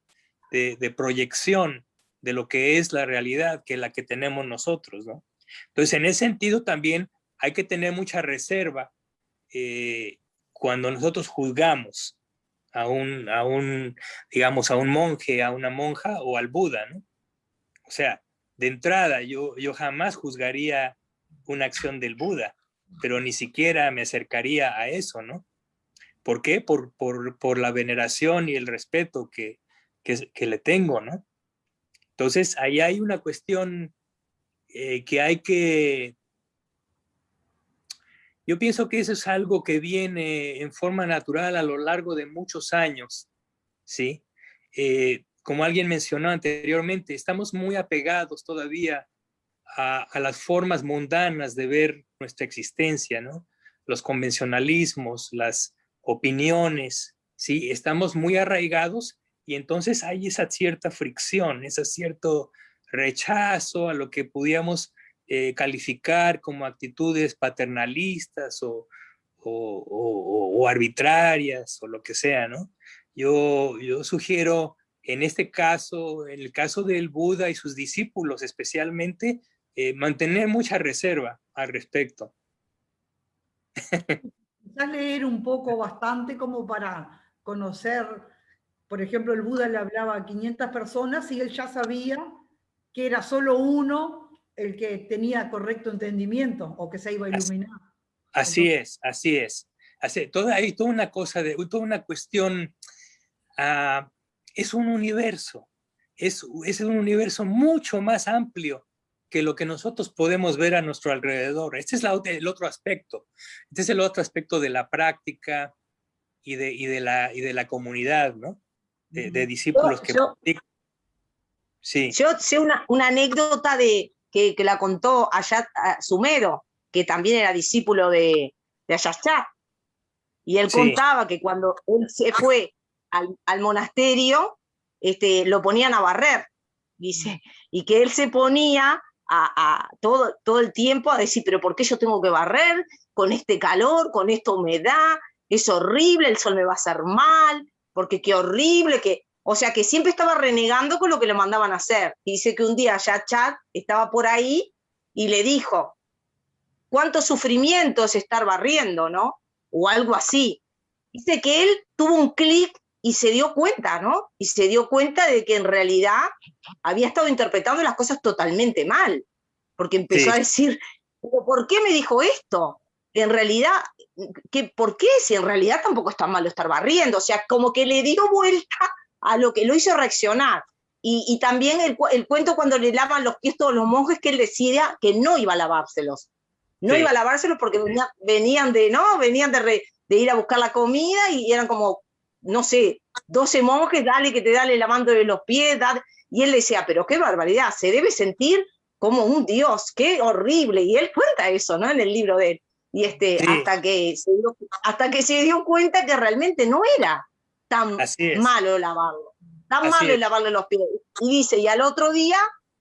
de proyección de lo que es la realidad que la que tenemos nosotros, ¿no? Entonces, en ese sentido también hay que tener mucha reserva cuando nosotros juzgamos digamos, a un monje, a una monja o al Buda, ¿no? O sea, de entrada, yo jamás juzgaría una acción del Buda, pero ni siquiera me acercaría a eso, ¿no? ¿Por qué? Por la veneración y el respeto que le tengo, ¿no? Entonces, ahí hay una cuestión que hay que... Yo pienso que eso es algo que viene en forma natural a lo largo de muchos años, ¿sí? Como alguien mencionó anteriormente, estamos muy apegados todavía a las formas mundanas de ver nuestra existencia, ¿no? Los convencionalismos, las opiniones, ¿sí? Estamos muy arraigados y entonces hay esa cierta fricción, ese cierto rechazo a lo que pudiéramos calificar como actitudes paternalistas o arbitrarias o lo que sea, ¿no? Yo sugiero en este caso, en el caso del Buda y sus discípulos especialmente, mantener mucha reserva al respecto. Quizás leer un poco, bastante, como para conocer, por ejemplo, el Buda le hablaba a 500 personas y él ya sabía que era solo uno el que tenía correcto entendimiento o que se iba a iluminar. Así es. Hay toda una cosa, toda una cuestión, es un universo, es un universo mucho más amplio que lo que nosotros podemos ver a nuestro alrededor. Este es el otro aspecto. Este es el otro aspecto de la práctica y de la comunidad, ¿no? De discípulos que practican. Sí. Yo sé una anécdota que la contó Ayat Sumero, que también era discípulo de Ayat Chah. Y él contaba que cuando él se fue al monasterio, lo ponían a barrer, dice, y que él se ponía todo el tiempo a decir, pero ¿por qué yo tengo que barrer con este calor, con esta humedad? Es horrible, el sol me va a hacer mal, porque qué horrible, o sea, que siempre estaba renegando con lo que le mandaban a hacer. Y dice que un día ya Chad estaba por ahí y le dijo, ¿cuánto sufrimiento es estar barriendo, no? O algo así. Dice que él tuvo un clic y se dio cuenta, ¿no? Y se dio cuenta de que en realidad había estado interpretando las cosas totalmente mal, porque empezó a decir, ¿por qué me dijo esto? En realidad, ¿por qué? Si en realidad tampoco es tan malo estar barriendo. O sea, como que le dio vuelta a lo que lo hizo reaccionar. Y también el cuento cuando le lavan los pies todos los monjes, que él decía que no iba a lavárselos. No iba a lavárselos porque venían de ir a buscar la comida y eran como, no sé, 12 monjes, dale lavándole los pies, dale. Y él decía, pero qué barbaridad, se debe sentir como un dios, qué horrible. Y él cuenta eso, ¿no? En el libro de él. Y hasta que se dio cuenta que realmente no era tan malo lavarlo, lavarle los pies. Y dice, y al otro día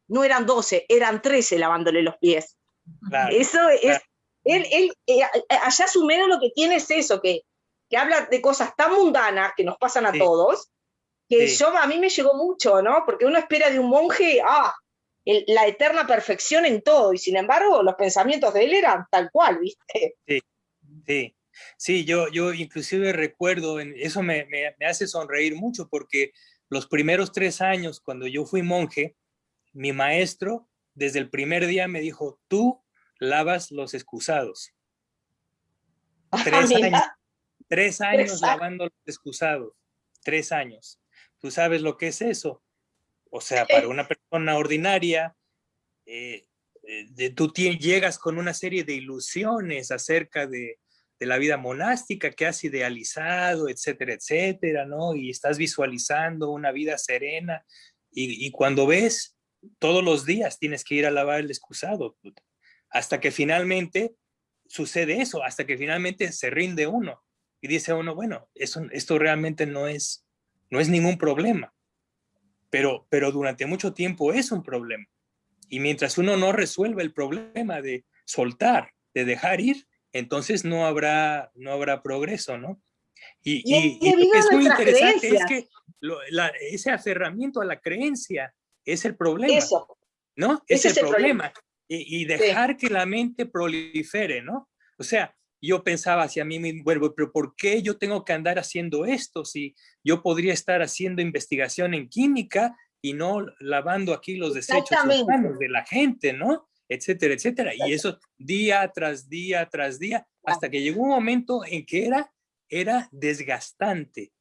no eran 12, eran 13 lavándole los pies. Claro, eso es, allá Sumero lo que tiene es eso, que habla de cosas tan mundanas que nos pasan a todos, que a mí me llegó mucho, ¿no? Porque uno espera de un monje, la eterna perfección en todo, y sin embargo los pensamientos de él eran tal cual, ¿viste? Sí, yo inclusive recuerdo, eso me hace sonreír mucho, porque los primeros 3 años, cuando yo fui monje, mi maestro desde el primer día me dijo, tú lavas los excusados. 3 años lavando los excusados, 3 años. ¿Tú sabes lo que es eso? O sea, para una persona ordinaria, tú llegas con una serie de ilusiones acerca de la vida monástica que has idealizado, etcétera, etcétera, ¿no? Y estás visualizando una vida serena y cuando ves, todos los días tienes que ir a lavar el excusado, hasta que finalmente sucede eso, hasta que finalmente se rinde uno y dice uno, bueno, esto realmente no es ningún problema. Pero durante mucho tiempo es un problema. Y mientras uno no resuelve el problema de soltar, de dejar ir, entonces no habrá progreso, ¿no? Y lo que es muy interesante es que ese aferramiento a la creencia es el problema, ¿no? Es el problema. Y dejar que la mente prolifere, ¿no? O sea, yo pensaba hacia mí mismo, bueno, pero ¿por qué yo tengo que andar haciendo esto si yo podría estar haciendo investigación en química y no lavando aquí los desechos Exactamente. urbanos de la gente, ¿no? Etcétera, etcétera. Y eso día tras día tras día, hasta que llegó un momento en que era desgastante,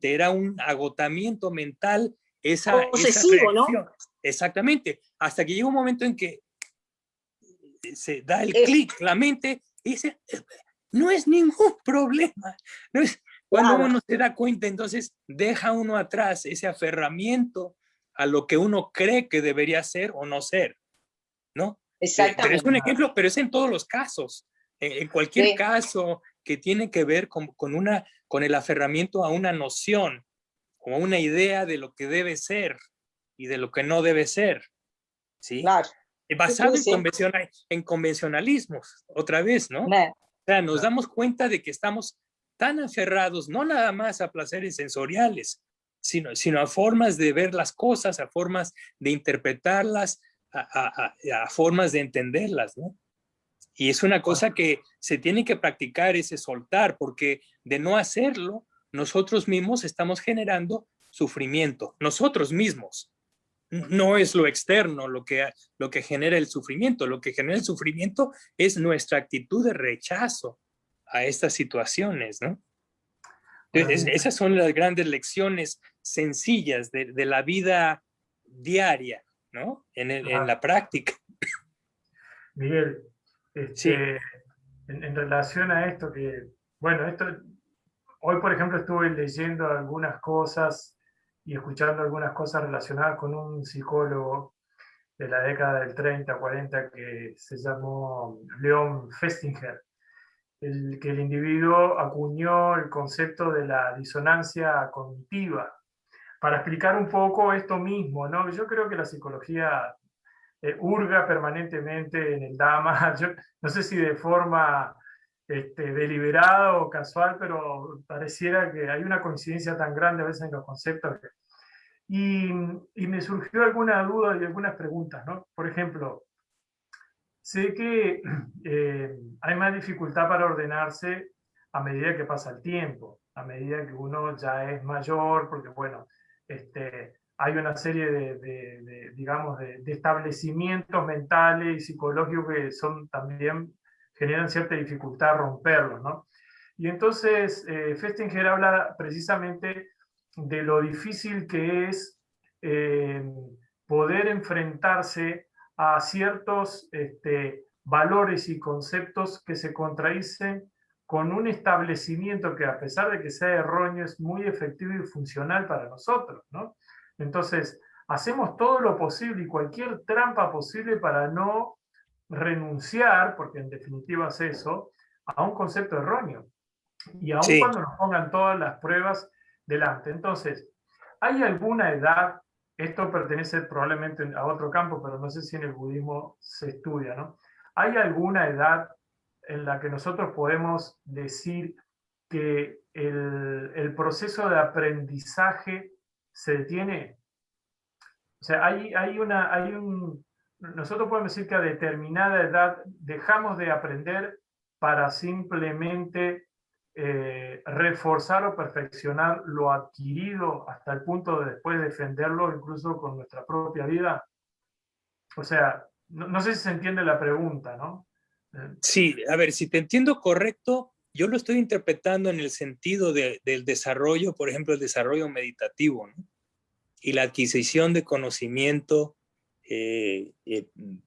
era un agotamiento mental esa Obsesivo, ¿no? reacción. Exactamente, hasta que llega un momento en que se da el Es- clic, la mente, y dice, no es ningún problema. No es, cuando Claro. uno se da cuenta, entonces deja uno atrás ese aferramiento a lo que uno cree que debería ser o no ser, ¿no? Pero es Exactamente. un ejemplo, pero es en todos los casos. En cualquier Sí. caso que tiene que ver con el aferramiento a una noción o a una idea de lo que debe ser y de lo que no debe ser, ¿sí? Claro. Basado Sí. en convencionalismos, otra vez, ¿no? Claro. O sea, nos damos cuenta de que estamos tan aferrados, no nada más a placeres sensoriales, sino a formas de ver las cosas, a formas de interpretarlas, a formas de entenderlas, ¿no? Y es una cosa que se tiene que practicar, ese soltar, porque de no hacerlo, nosotros mismos estamos generando sufrimiento, nosotros mismos. No es lo externo lo que genera el sufrimiento. Lo que genera el sufrimiento es nuestra actitud de rechazo a estas situaciones, ¿no? Entonces, esas son las grandes lecciones sencillas de la vida diaria, ¿no? En la práctica. Miguel, Sí. en relación a esto bueno, hoy por ejemplo estuve leyendo algunas cosas y escuchando algunas cosas relacionadas con un psicólogo de la década del 30, 40 que se llamó Leon Festinger, que el individuo acuñó el concepto de la disonancia cognitiva para explicar un poco esto mismo, ¿no? Yo creo que la psicología hurga permanentemente en el Dhamma. Yo no sé si de forma deliberada o casual, pero pareciera que hay una coincidencia tan grande a veces en los conceptos. Y me surgió alguna duda y algunas preguntas, ¿no? Por ejemplo, sé que hay más dificultad para ordenarse a medida que pasa el tiempo, a medida que uno ya es mayor, porque bueno, hay una serie digamos, de establecimientos mentales y psicológicos que son también generan cierta dificultad romperlos, ¿no? Y entonces Festinger habla precisamente de lo difícil que es poder enfrentarse a ciertos valores y conceptos que se contradicen con un establecimiento que, a pesar de que sea erróneo, es muy efectivo y funcional para nosotros, ¿no? Entonces, hacemos todo lo posible y cualquier trampa posible para no renunciar, porque en definitiva es eso, a un concepto erróneo. Y aun Sí. cuando nos pongan todas las pruebas delante. Entonces, ¿hay alguna edad? Esto pertenece probablemente a otro campo, pero no sé si en el budismo se estudia, ¿no? ¿Hay alguna edad en la que nosotros podemos decir que el proceso de aprendizaje se detiene? O sea, nosotros podemos decir que a determinada edad dejamos de aprender para simplemente reforzar o perfeccionar lo adquirido hasta el punto de después defenderlo incluso con nuestra propia vida. O sea, no sé si se entiende la pregunta, ¿no? Sí, a ver, si te entiendo correcto, yo lo estoy interpretando en el sentido del desarrollo, por ejemplo, el desarrollo meditativo, ¿no? Y la adquisición de conocimiento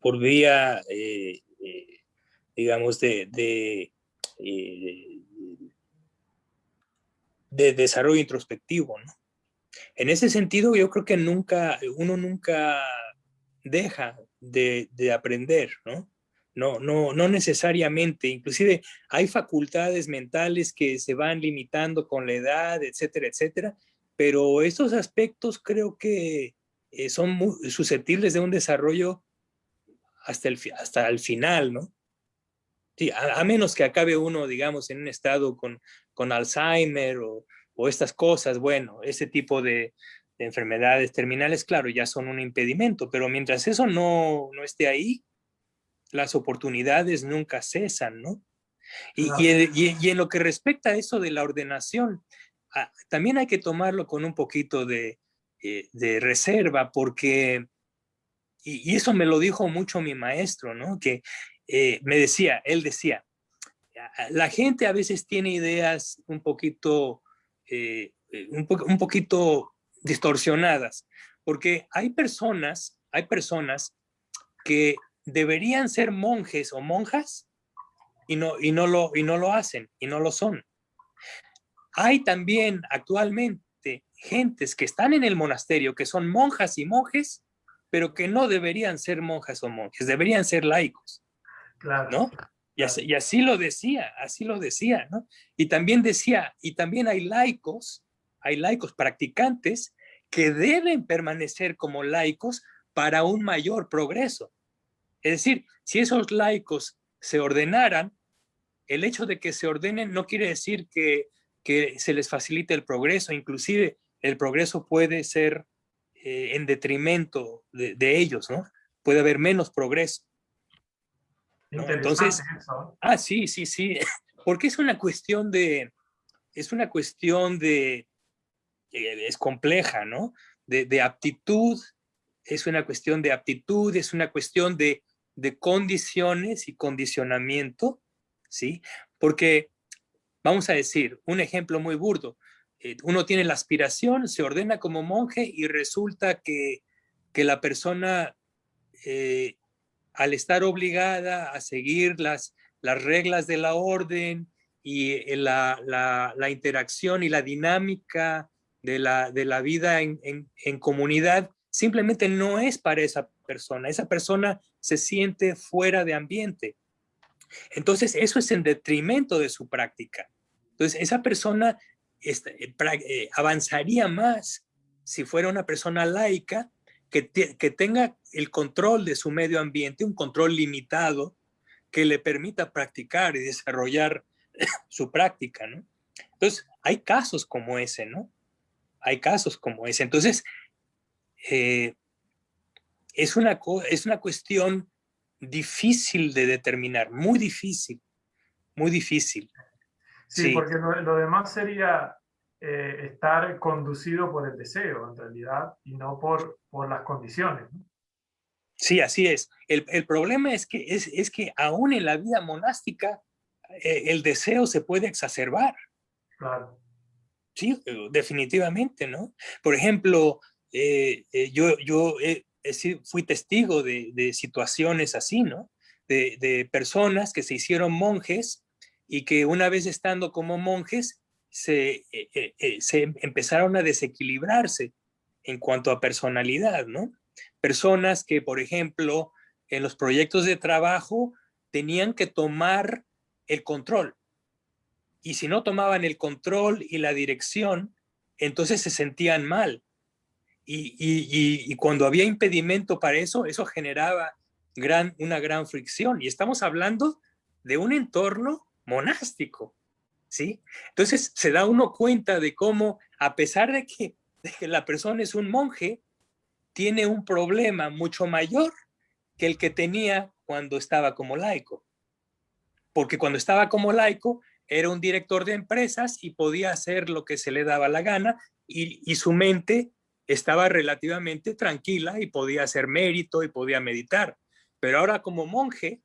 por vía, digamos, de desarrollo introspectivo, ¿no? En ese sentido, yo creo que uno nunca deja de aprender, ¿no? No necesariamente. Inclusive hay facultades mentales que se van limitando con la edad, etcétera, etcétera. Pero estos aspectos creo que son muy susceptibles de un desarrollo hasta el final, ¿no? Sí, a menos que acabe uno, digamos, en un estado con Alzheimer o estas cosas, bueno, ese tipo de enfermedades terminales, claro, ya son un impedimento, pero mientras eso no esté ahí, las oportunidades nunca cesan, ¿no? Y en lo que respecta a eso de la ordenación, también hay que tomarlo con un poquito de de reserva, porque, y eso me lo dijo mucho mi maestro, ¿no? Que él decía, la gente a veces tiene ideas un poquito distorsionadas, porque hay personas que deberían ser monjes o monjas y no lo hacen, y no lo son. Hay también actualmente gentes que están en el monasterio, que son monjas y monjes, pero que no deberían ser monjas o monjes, deberían ser laicos, Claro. ¿no? Y así lo decía, ¿no? Y también decía, y también hay laicos practicantes que deben permanecer como laicos para un mayor progreso. Es decir, si esos laicos se ordenaran, el hecho de que se ordenen no quiere decir que se les facilite el progreso, inclusive el progreso puede ser en detrimento de ellos, ¿no? Puede haber menos progreso, ¿no? Entonces, eso. sí, porque es una cuestión de, es compleja, ¿no? De aptitud, es una cuestión de aptitud, es una cuestión de condiciones y condicionamiento, ¿sí? Porque, vamos a decir, un ejemplo muy burdo, uno tiene la aspiración, se ordena como monje y resulta que la persona, al estar obligada a seguir las reglas de la orden y la interacción y la dinámica de la vida en comunidad, simplemente no es para esa persona. Esa persona se siente fuera de ambiente. Entonces, eso es en detrimento de su práctica. Entonces, esa persona avanzaría más si fuera una persona laica que tenga el control de su medio ambiente, un control limitado que le permita practicar y desarrollar su práctica, ¿no? Entonces, hay casos como ese, ¿no? Hay casos como ese. Entonces, es una cuestión difícil de determinar, muy difícil, muy difícil. Sí, porque lo demás sería estar conducido por el deseo, en realidad, y no por las condiciones, ¿no? Sí, así es. El problema es que aún en la vida monástica el deseo se puede exacerbar. Claro. Sí, definitivamente, ¿no? Por ejemplo, yo fui testigo de situaciones así, ¿no? De personas que se hicieron monjes y que una vez estando como monjes se empezaron a desequilibrarse en cuanto a personalidad, ¿no? Personas que, por ejemplo, en los proyectos de trabajo tenían que tomar el control. Y si no tomaban el control y la dirección, entonces se sentían mal. Y cuando había impedimento para eso, eso generaba una gran fricción. Y estamos hablando de un entorno monástico, ¿sí? Entonces se da uno cuenta de cómo, a pesar de que la persona es un monje, tiene un problema mucho mayor que el que tenía cuando estaba como laico. Porque cuando estaba como laico, era un director de empresas y podía hacer lo que se le daba la gana y su mente estaba relativamente tranquila y podía hacer mérito y podía meditar. Pero ahora como monje,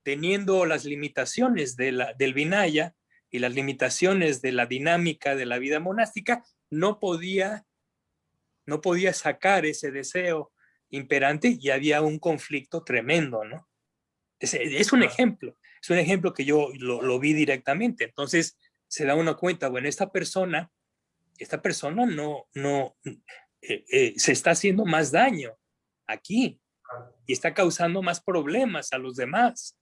teniendo las limitaciones del Vinaya y las limitaciones de la dinámica de la vida monástica, no podía sacar ese deseo imperante y había un conflicto tremendo, ¿no? Es un ejemplo. Es un ejemplo que yo lo vi directamente. Entonces se da uno cuenta, bueno, esta persona no se está haciendo más daño aquí y está causando más problemas a los demás.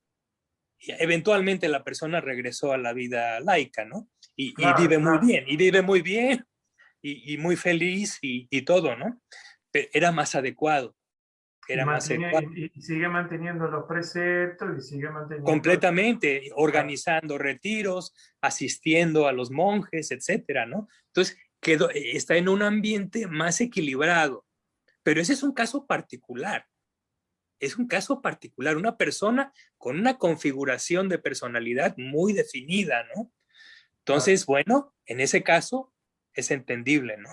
Y eventualmente la persona regresó a la vida laica, ¿no? Y vive muy bien, y muy feliz y todo, ¿no? Pero era más adecuado. Y sigue manteniendo los preceptos y sigue manteniendo... Completamente, organizando retiros, asistiendo a los monjes, etcétera, ¿no? Entonces, está en un ambiente más equilibrado. Pero ese es un caso particular. Es un caso particular, una persona con una configuración de personalidad muy definida, ¿no? Entonces, bueno, en ese caso es entendible, ¿no?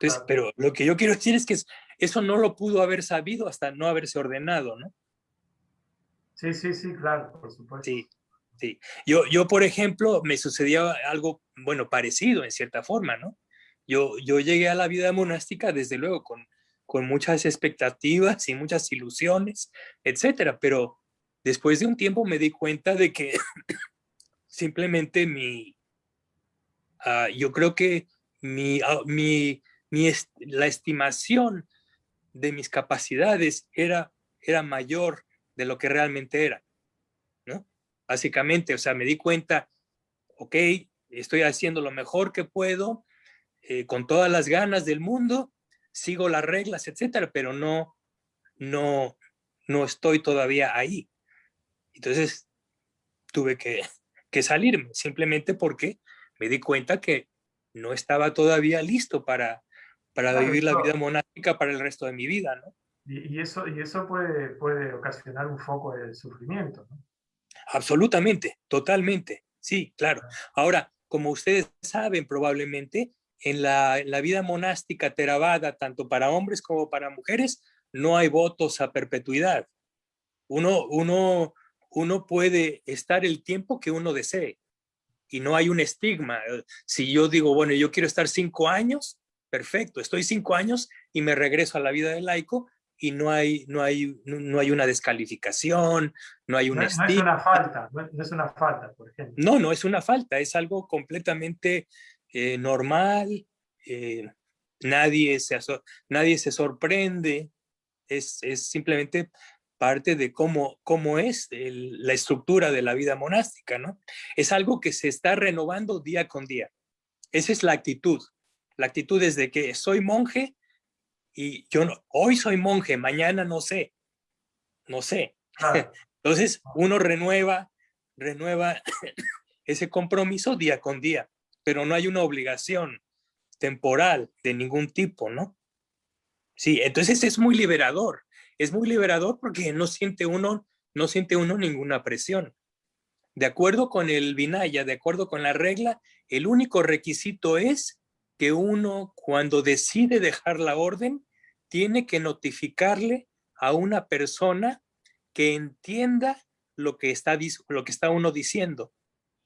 Entonces, pero lo que yo quiero decir es que eso no lo pudo haber sabido hasta no haberse ordenado, ¿no? Sí, claro, por supuesto. Sí, sí. Yo, por ejemplo, me sucedió algo, bueno, parecido en cierta forma, ¿no? Yo llegué a la vida monástica, desde luego, con muchas expectativas y muchas ilusiones, etcétera, pero después de un tiempo me di cuenta de que simplemente yo creo que la estimación de mis capacidades era mayor de lo que realmente era, ¿no? Básicamente, o sea, me di cuenta, ok, estoy haciendo lo mejor que puedo, con todas las ganas del mundo, sigo las reglas, etcétera, pero no estoy todavía ahí. Entonces tuve que salirme, simplemente porque me di cuenta que no estaba todavía listo para vivir la vida monástica para el resto de mi vida, ¿no? Y eso puede ocasionar un foco de sufrimiento, ¿no? Absolutamente, totalmente, sí, claro. Ahora, como ustedes saben probablemente, en la vida monástica Theravada, tanto para hombres como para mujeres, no hay votos a perpetuidad. Uno puede estar el tiempo que uno desee y no hay un estigma. Si yo digo, bueno, yo quiero estar 5 años, perfecto, estoy 5 años y me regreso a la vida de laico y no hay una descalificación, no hay un estigma. No es una falta, no es una falta, por ejemplo. No es una falta, es algo completamente normal, nadie se sorprende, es simplemente parte de cómo es la estructura de la vida monástica, ¿no? Es algo que se está renovando día con día. Esa es la actitud. La actitud es de que soy monje y hoy soy monje, mañana no sé. Claro. Entonces uno renueva ese compromiso día con día, pero no hay una obligación temporal de ningún tipo, ¿no? Sí, entonces es muy liberador porque no siente uno ninguna presión. De acuerdo con el Vinaya, de acuerdo con la regla, el único requisito es que uno, cuando decide dejar la orden, tiene que notificarle a una persona que entienda lo que está uno diciendo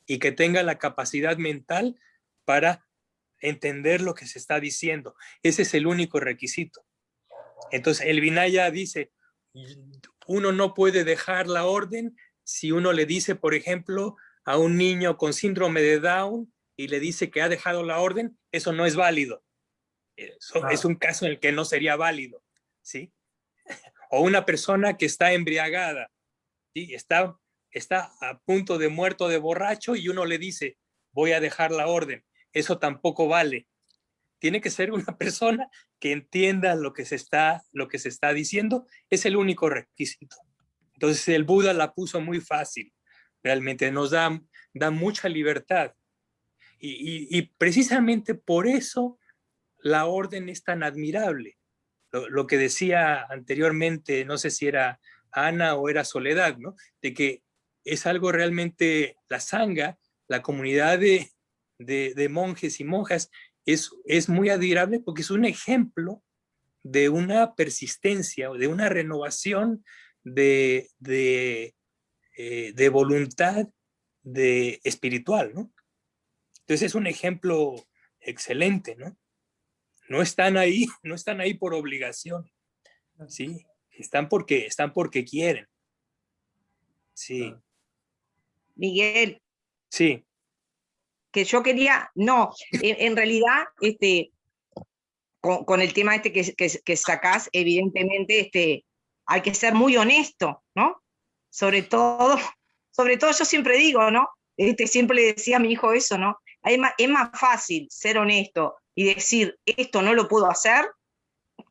y que tenga la capacidad mental para entender lo que se está diciendo. Ese es el único requisito. Entonces, el Vinaya dice, uno no puede dejar la orden si uno le dice, por ejemplo, a un niño con síndrome de Down y le dice que ha dejado la orden, eso no es válido. Es un caso en el que no sería válido, ¿sí? O una persona que está embriagada, ¿sí? Está a punto de muerto de borracho y uno le dice, voy a dejar la orden. Eso tampoco vale. Tiene que ser una persona que entienda lo que se está diciendo, es el único requisito. Entonces el Buda la puso muy fácil, realmente nos da mucha libertad. Y precisamente por eso la orden es tan admirable. Lo que decía anteriormente, no sé si era Ana o era Soledad, ¿no? De que es algo realmente, la Sangha, la comunidad de monjes y monjas, es muy admirable porque es un ejemplo de una persistencia, de una renovación de voluntad espiritual, ¿no? Entonces es un ejemplo excelente, ¿no? No están ahí por obligación, ¿sí? Están porque quieren. Sí. Miguel. Sí. Que yo quería, no, en realidad, con el tema que sacás, evidentemente, hay que ser muy honesto, ¿no? Sobre todo yo siempre digo, ¿no? Siempre le decía a mi hijo eso, ¿no? Es más fácil ser honesto y decir, esto no lo puedo hacer,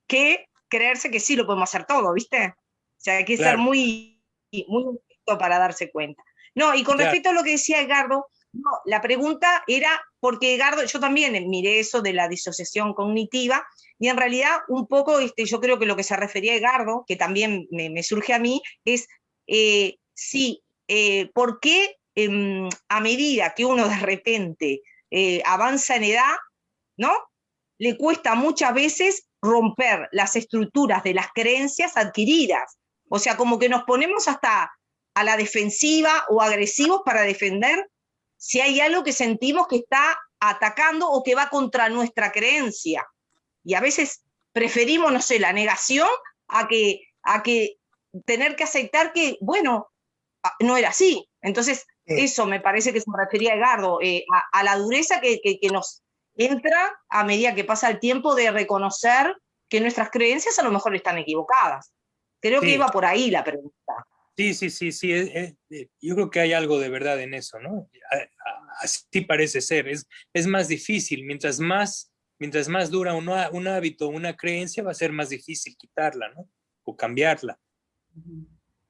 que creerse que sí lo podemos hacer todo, ¿viste? O sea, hay que ser muy honesto para darse cuenta. No, y con respecto a lo que decía Edgardo, no, la pregunta era, porque Edgardo, yo también miré eso de la disociación cognitiva, y en realidad un poco, yo creo que lo que se refería a Edgardo, que también me surge a mí, es, ¿por qué a medida que uno de repente avanza en edad, ¿no? le cuesta muchas veces romper las estructuras de las creencias adquiridas. O sea, como que nos ponemos hasta a la defensiva o agresivos para defender si hay algo que sentimos que está atacando o que va contra nuestra creencia. Y a veces preferimos, no sé, la negación a que tener que aceptar que, bueno, no era así. Entonces, eso me parece que se refería Edgardo, a la dureza que nos entra a medida que pasa el tiempo de reconocer que nuestras creencias a lo mejor están equivocadas. Creo que iba por ahí la pregunta. Sí. Yo creo que hay algo de verdad en eso, ¿no? Así parece ser. Es más difícil. Mientras más dura un hábito, una creencia, va a ser más difícil quitarla, ¿no? O cambiarla.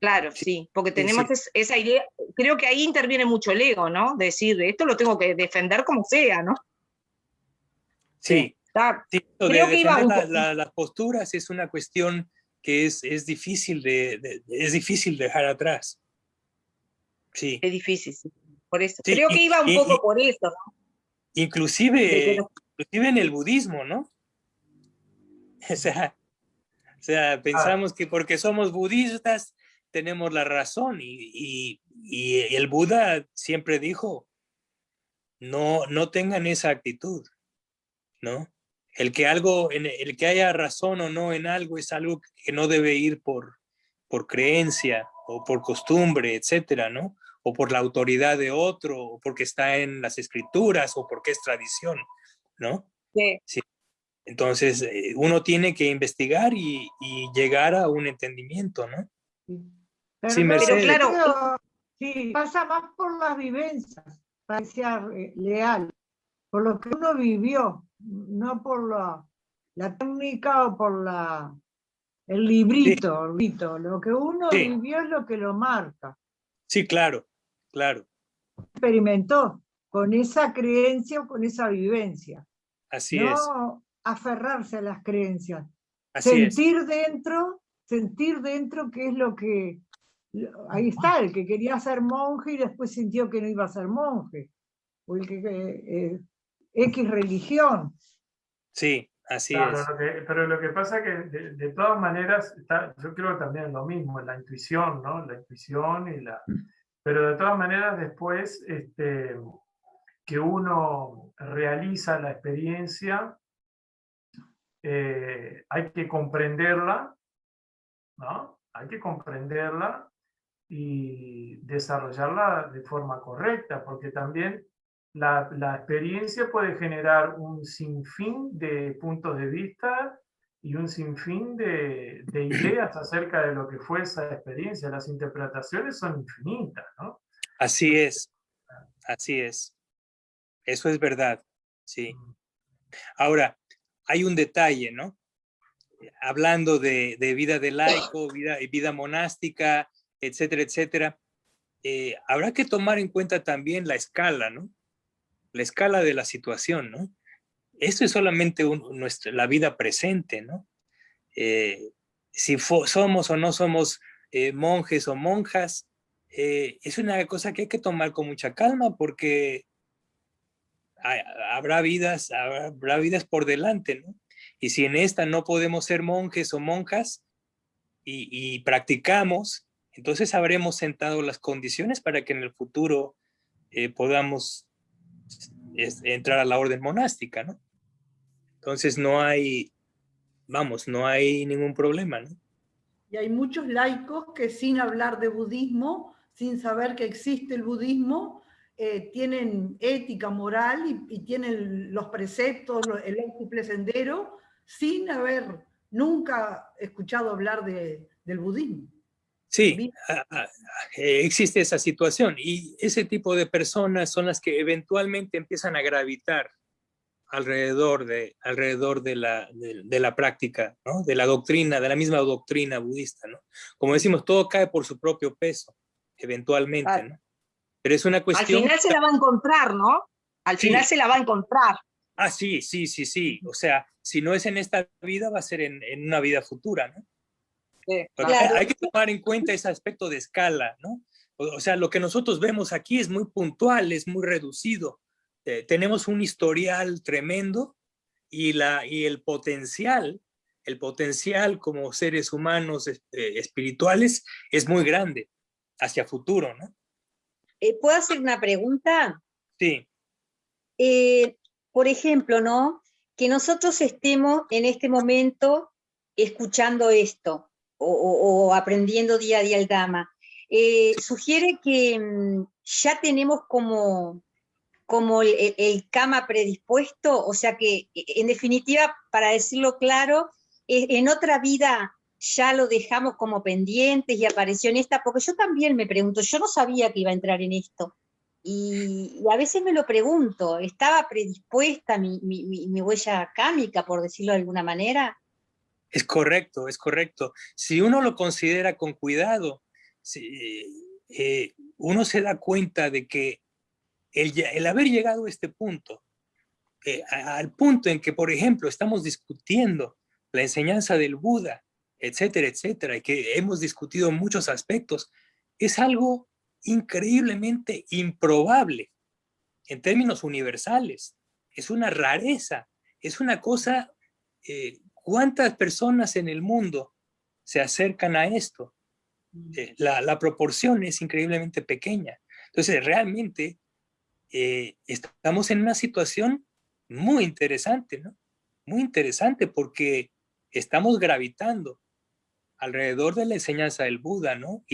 Claro, sí, porque tenemos esa idea. Creo que ahí interviene mucho el ego, ¿no? Decir, esto lo tengo que defender como sea, ¿no? Sí. Creo que iba las posturas es una cuestión que es difícil es difícil dejar atrás. Sí. Es difícil, sí. Por eso. Sí, creo que iba un poco por eso, ¿no? Inclusive en el budismo, ¿no? O sea, pensamos que porque somos budistas tenemos la razón y el Buda siempre dijo, no tengan esa actitud, ¿no? El que haya razón o no en algo es algo que no debe ir por creencia o por costumbre, etcétera, ¿no? O por la autoridad de otro, o porque está en las escrituras, o porque es tradición, ¿no? Sí. Entonces, uno tiene que investigar y llegar a un entendimiento, ¿no? Pero, sí, Mercedes. Pero claro, sí, pasa más por las vivencias, para que sea leal, por lo que uno vivió, no por la técnica o por el librito, lo que uno vivió es lo que lo marca. Sí, claro. Experimentó con esa creencia o con esa vivencia. Así es. No aferrarse a las creencias. Así sentir dentro qué es lo que... Ahí está, el que quería ser monje y después sintió que no iba a ser monje. O el que... X religión. Sí, así claro, es. Pero lo que pasa es que de todas maneras, yo creo que también es lo mismo, la intuición, ¿no? La intuición pero de todas maneras después que uno realiza la experiencia, hay que comprenderla, ¿no? Hay que comprenderla y desarrollarla de forma correcta, porque también la experiencia puede generar un sinfín de puntos de vista y un sinfín de ideas acerca de lo que fue esa experiencia. Las interpretaciones son infinitas, ¿no? Así es. Eso es verdad, sí. Ahora, hay un detalle, ¿no? Hablando de vida de laico, vida monástica, etcétera, etcétera, habrá que tomar en cuenta también la escala, ¿no? La escala de la situación, ¿no? Esto es solamente la vida presente, ¿no? Si somos o no somos monjes o monjas, es una cosa que hay que tomar con mucha calma porque habrá vidas por delante, ¿no? Y si en esta no podemos ser monjes o monjas y practicamos, entonces habremos sentado las condiciones para que en el futuro podamos entrar a la orden monástica, ¿no? Entonces no hay ningún problema, ¿no? Y hay muchos laicos que sin hablar de budismo, sin saber que existe el budismo, tienen ética, moral y tienen los preceptos, el octuple sendero, sin haber nunca escuchado hablar del budismo. Sí, existe esa situación y ese tipo de personas son las que eventualmente empiezan a gravitar alrededor de la práctica, ¿no? De la misma doctrina budista, ¿no? Como decimos, todo cae por su propio peso, eventualmente, ¿no? Pero es una cuestión... Al final se la va a encontrar, ¿no? Al final se la va a encontrar. Ah, sí. O sea, si no es en esta vida, va a ser en una vida futura, ¿no? Claro. Hay que tomar en cuenta ese aspecto de escala, ¿no? O sea, lo que nosotros vemos aquí es muy puntual, es muy reducido. Tenemos un historial tremendo y el potencial como seres humanos espirituales es muy grande hacia futuro, ¿no? ¿Puedo hacer una pregunta? Sí. Por ejemplo, ¿no? Que nosotros estemos en este momento escuchando esto o aprendiendo día a día el Dhamma. Sugiere que ya tenemos como el karma predispuesto, o sea que, en definitiva, para decirlo claro, en otra vida ya lo dejamos como pendientes y apareció en esta, porque yo también me pregunto, yo no sabía que iba a entrar en esto, y a veces me lo pregunto, ¿estaba predispuesta mi huella kármica, por decirlo de alguna manera? Es correcto, es correcto. Si uno lo considera con cuidado, uno se da cuenta de que el haber llegado a este punto, al punto en que, por ejemplo, estamos discutiendo la enseñanza del Buda, etcétera, etcétera, y que hemos discutido muchos aspectos, es algo increíblemente improbable en términos universales. Es una rareza, es una cosa, ¿cuántas personas en el mundo se acercan a esto? La proporción es increíblemente pequeña. Entonces, realmente estamos en una situación muy interesante, ¿no? Muy interesante porque estamos gravitando alrededor de la enseñanza del Buda, ¿no?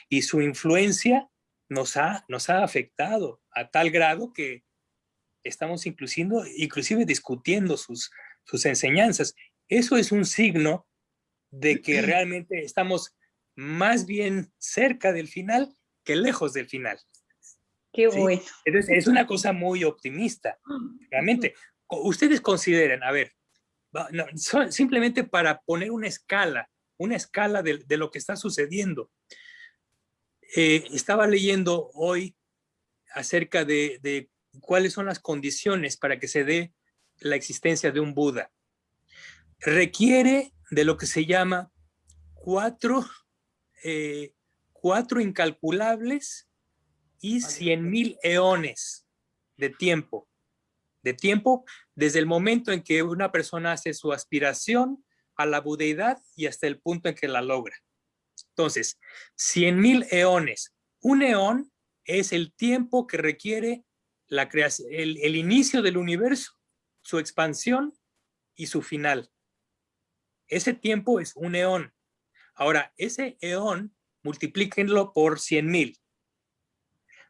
Y su influencia nos ha afectado a tal grado que estamos inclusive discutiendo sus enseñanzas. Eso es un signo de que realmente estamos más bien cerca del final que lejos del final. Qué ¿sí? bueno. Entonces, es una cosa muy optimista, realmente. Ustedes consideren, a ver, simplemente para poner una escala de lo que está sucediendo. Estaba leyendo hoy acerca de cuáles son las condiciones para que se dé la existencia de un Buda. Requiere de lo que se llama cuatro incalculables y 100,000 eones de tiempo desde el momento en que una persona hace su aspiración a la budeidad y hasta el punto en que la logra. Entonces, 100,000 eones. Un eón es el tiempo que requiere la creación, el inicio del universo, su expansión y su final. Ese tiempo es un eón. Ahora, ese eón, multiplíquenlo por 100,000.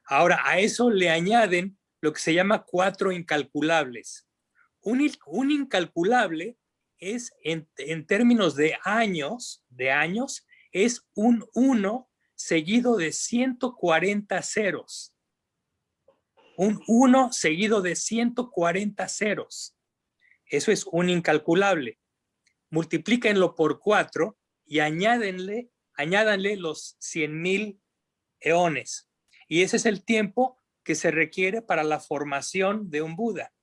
Ahora, a eso le añaden lo que se llama 4 incalculables. Un incalculable es, en términos de años, es un 1 seguido de 140 ceros. Un 1 seguido de 140 ceros. Eso es un incalculable. Multiplíquenlo por 4 y añádanle los 100,000 eones. Y ese es el tiempo que se requiere para la formación de un Buda.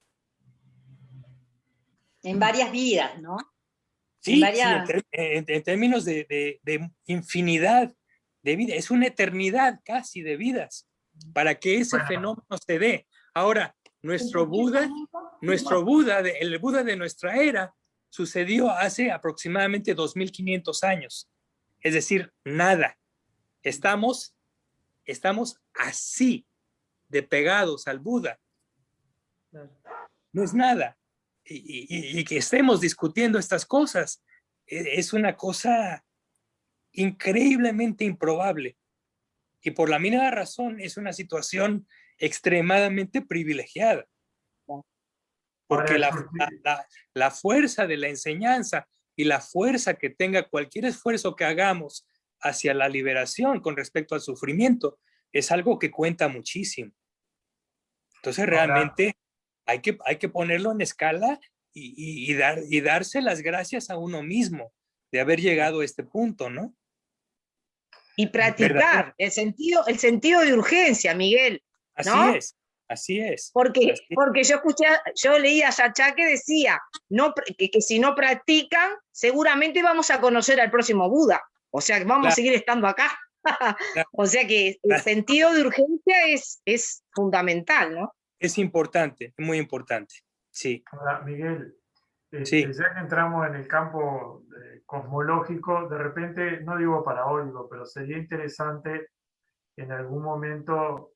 En varias vidas, ¿no? Sí, en términos de infinidad de vidas. Es una eternidad casi de vidas para que ese fenómeno se dé. Ahora, el Buda de nuestra era, sucedió hace aproximadamente 2,500 años. Es decir, nada. Estamos así de pegados al Buda. No es nada. Y que estemos discutiendo estas cosas es una cosa increíblemente improbable. Y por la misma razón es una situación extremadamente privilegiada. Porque la fuerza de la enseñanza y la fuerza que tenga cualquier esfuerzo que hagamos hacia la liberación con respecto al sufrimiento es algo que cuenta muchísimo. Entonces realmente hay que ponerlo en escala y darse las gracias a uno mismo de haber llegado a este punto, ¿no? Y practicar el sentido de urgencia, Miguel, ¿no? Así es. Porque yo leía a Yachá que decía que si no practican, seguramente vamos a conocer al próximo Buda. O sea, que vamos a seguir estando acá. O sea que el sentido de urgencia es fundamental, ¿no? Es importante, muy importante, sí. Ahora, Miguel, Sí. Ya que entramos en el campo cosmológico, de repente, no digo parabólico, pero sería interesante en algún momento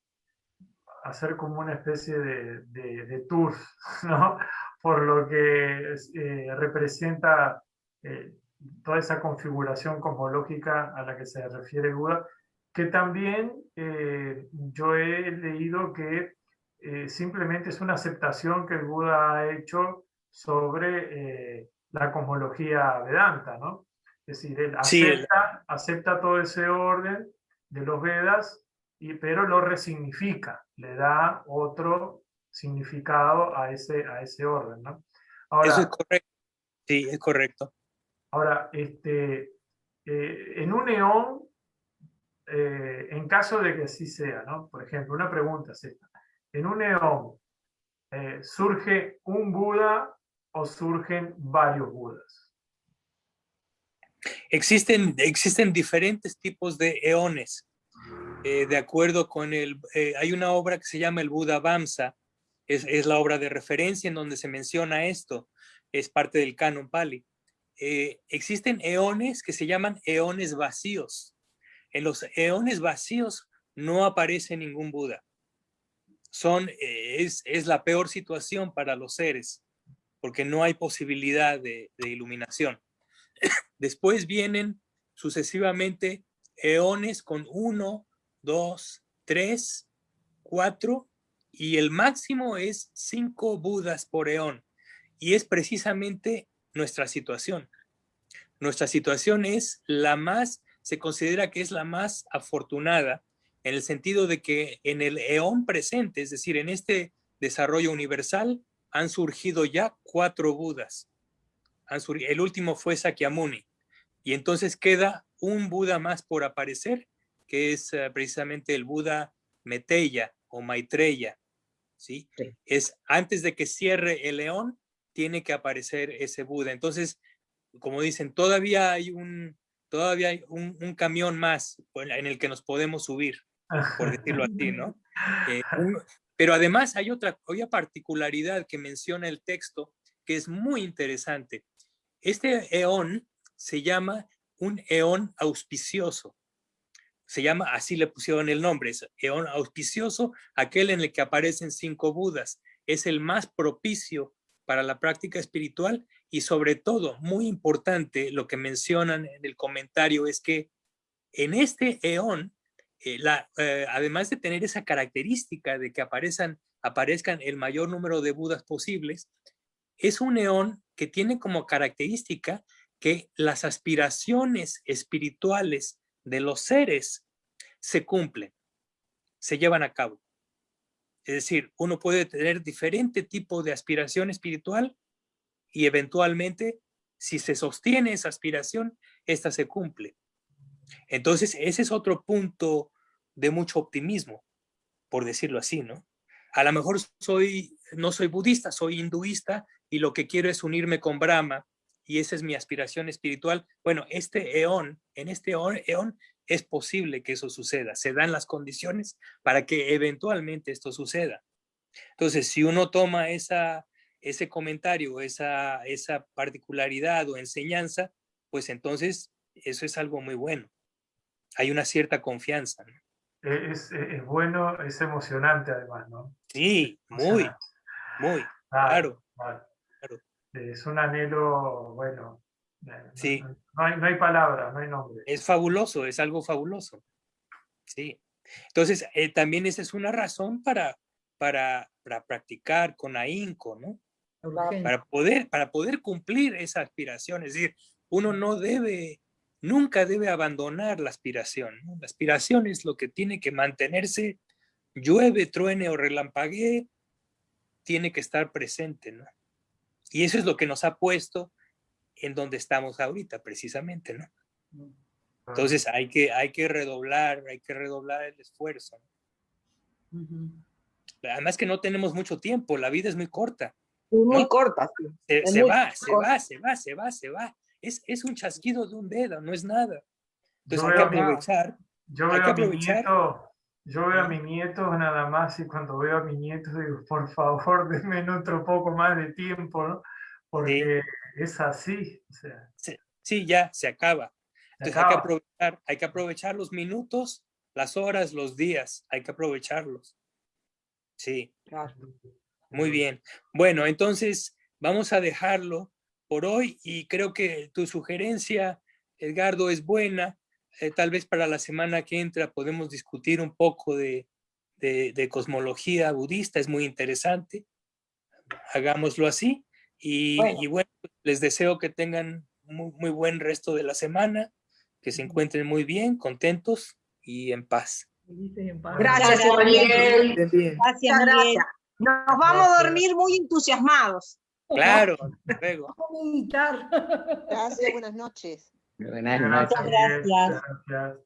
hacer como una especie de tour, ¿no? Por lo que representa toda esa configuración cosmológica a la que se refiere Buda, que también yo he leído que simplemente es una aceptación que el Buda ha hecho sobre la cosmología Vedanta, ¿no? Es decir, él Sí, acepta todo ese orden de los Vedas, pero lo resignifica, le da otro significado a ese orden, ¿no? eso es Ahora, correcto. Sí, es correcto. ahora en un eón, en caso de que así sea, ¿no? Por ejemplo, una pregunta es esta. En un eón, ¿surge un Buda o surgen varios Budas? Existen diferentes tipos de eones. De acuerdo con hay una obra que se llama el Buda Vamsa, es la obra de referencia en donde se menciona esto, es parte del canon Pali. Existen eones que se llaman eones vacíos. En los eones vacíos no aparece ningún Buda. Es la peor situación para los seres, porque no hay posibilidad de iluminación. Después vienen sucesivamente eones con 1, 2, 3, 4 y el máximo es 5 Budas por eón. Y es precisamente nuestra situación. Nuestra situación es se considera que es la más afortunada en el sentido de que en el eón presente, es decir, en este desarrollo universal, han surgido ya 4 Budas. El último fue Sakyamuni. Y entonces queda un Buda más por aparecer, que es precisamente el Buda Meteya o Maitreya. ¿Sí? Sí. Es antes de que cierre el león, tiene que aparecer ese Buda. Entonces, como dicen, todavía hay un camión más en el que nos podemos subir, por decirlo así, ¿no? Pero además hay otra particularidad que menciona el texto que es muy interesante. Este eón se llama un eón auspicioso. Se llama, así le pusieron el nombre, es eón auspicioso, aquel en el que aparecen 5 Budas. Es el más propicio para la práctica espiritual y sobre todo, muy importante, lo que mencionan en el comentario es que en este eón, además de tener esa característica de que aparezcan el mayor número de Budas posibles, es un eón que tiene como característica que las aspiraciones espirituales de los seres se cumplen, se llevan a cabo. Es decir, uno puede tener diferente tipo de aspiración espiritual y eventualmente, si se sostiene esa aspiración, esta se cumple. Entonces, ese es otro punto de mucho optimismo, por decirlo así, ¿no? A lo mejor no soy budista, soy hinduista y lo que quiero es unirme con Brahma y esa es mi aspiración espiritual. Bueno, en este eón es posible que eso suceda. Se dan las condiciones para que eventualmente esto suceda. Entonces, si uno toma ese comentario, esa particularidad o enseñanza, pues entonces eso es algo muy bueno. Hay una cierta confianza, ¿no? Es bueno, es emocionante además, ¿no? Sí, muy, claro. Es un anhelo, bueno, Sí. no hay palabras, no hay nombre. Es fabuloso, es algo fabuloso. Sí. Entonces, también esa es una razón para practicar con ahínco, ¿no? Para poder cumplir esa aspiración. Es decir, uno nunca debe abandonar la aspiración, ¿no? La aspiración es lo que tiene que mantenerse, llueve, truene o relampaguee, tiene que estar presente, ¿no? Y eso es lo que nos ha puesto en donde estamos ahorita, precisamente, ¿no? Entonces hay que redoblar el esfuerzo. Además que no tenemos mucho tiempo, la vida es muy corta. Muy ¿no? corta. Se va. Es un chasquido de un dedo, no es nada. Entonces hay que aprovechar. Yo veo a mi nieto nada más y cuando veo a mi nieto digo, por favor, denme otro poco más de tiempo, ¿no? porque es así. O sea, Sí, ya se acaba. se Entonces acaba. hay que aprovechar los minutos, las horas, los días, hay que aprovecharlos. Sí, muy bien. Bueno, entonces vamos a dejarlo por hoy y creo que tu sugerencia, Edgardo, es buena. Tal vez para la semana que entra podemos discutir un poco de cosmología budista, es muy interesante. Hagámoslo así y bueno, les deseo que tengan muy buen resto de la semana, que se encuentren muy bien, contentos y en paz. Felices en paz. Gracias, Gracias, Mariel. Estén bien. Gracias, Muchas Mariel. gracias. Nos vamos a dormir muy entusiasmados. Claro, luego. Vamos a meditar. Gracias, buenas noches. Buenas noches. Gracias, Miguel. Gracias. Gracias.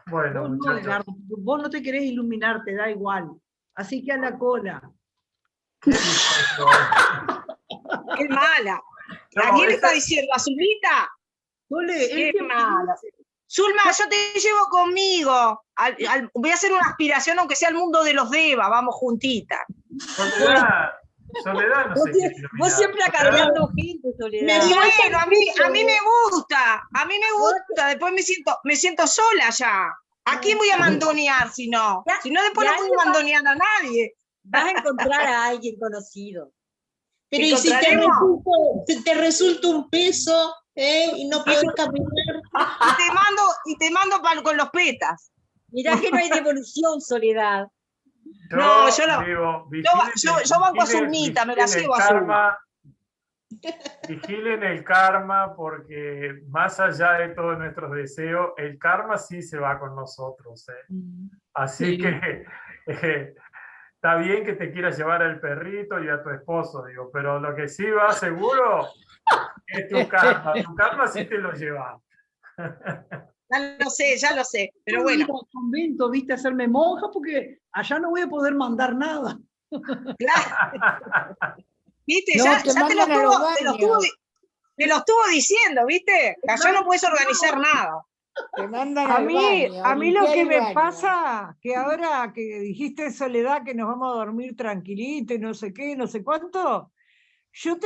Bueno, Vos no, muchachos. Edgardo, vos no te querés iluminar, te da igual. Así que a la cola. Qué mala. No, ¿A quién esta- está diciendo? ¿A Zulmita? Sole, Qué él siempre mala. dice, Zulma, yo te llevo conmigo. Voy a hacer una aspiración, aunque sea al mundo de los Deva, vamos juntitas. Soledad, no Vos, sé qué vos siempre acarreando gente, Soledad. Y bueno, a mí me gusta, después me siento sola ya. ¿A quién voy a mandonear si no? Si no, después no voy a mandonear a nadie. Vas a encontrar a alguien conocido. Pero ¿y si ¿Encontraremos? te resulta un peso y no puedes caminar? Y te mando con los petas. Mirá que no hay devolución, Soledad. No, yo no. Digo, Yo banco a Zulmita, me la llevo a Zulma. Vigilen el karma, porque más allá de todos nuestros deseos, el karma sí se va con nosotros. Así Sí. que está bien que te quieras llevar al perrito y a tu esposo, digo, pero lo que sí va seguro es tu karma. Tu karma sí te lo lleva. Ya lo sé, pero voy a bueno. ir al convento, viste, a hacerme monja, porque allá no voy a poder mandar nada. Claro. ¿Viste? No, ya te te lo mandan a los estuvo, baños. te lo estuvo diciendo, ¿viste? Allá no puedes organizar nada. Te mandan A al mí, baño, a mí lo limpiar que el me baño. pasa, que ahora que dijiste, Soledad, que nos vamos a dormir tranquilito y no sé qué, no sé cuánto, yo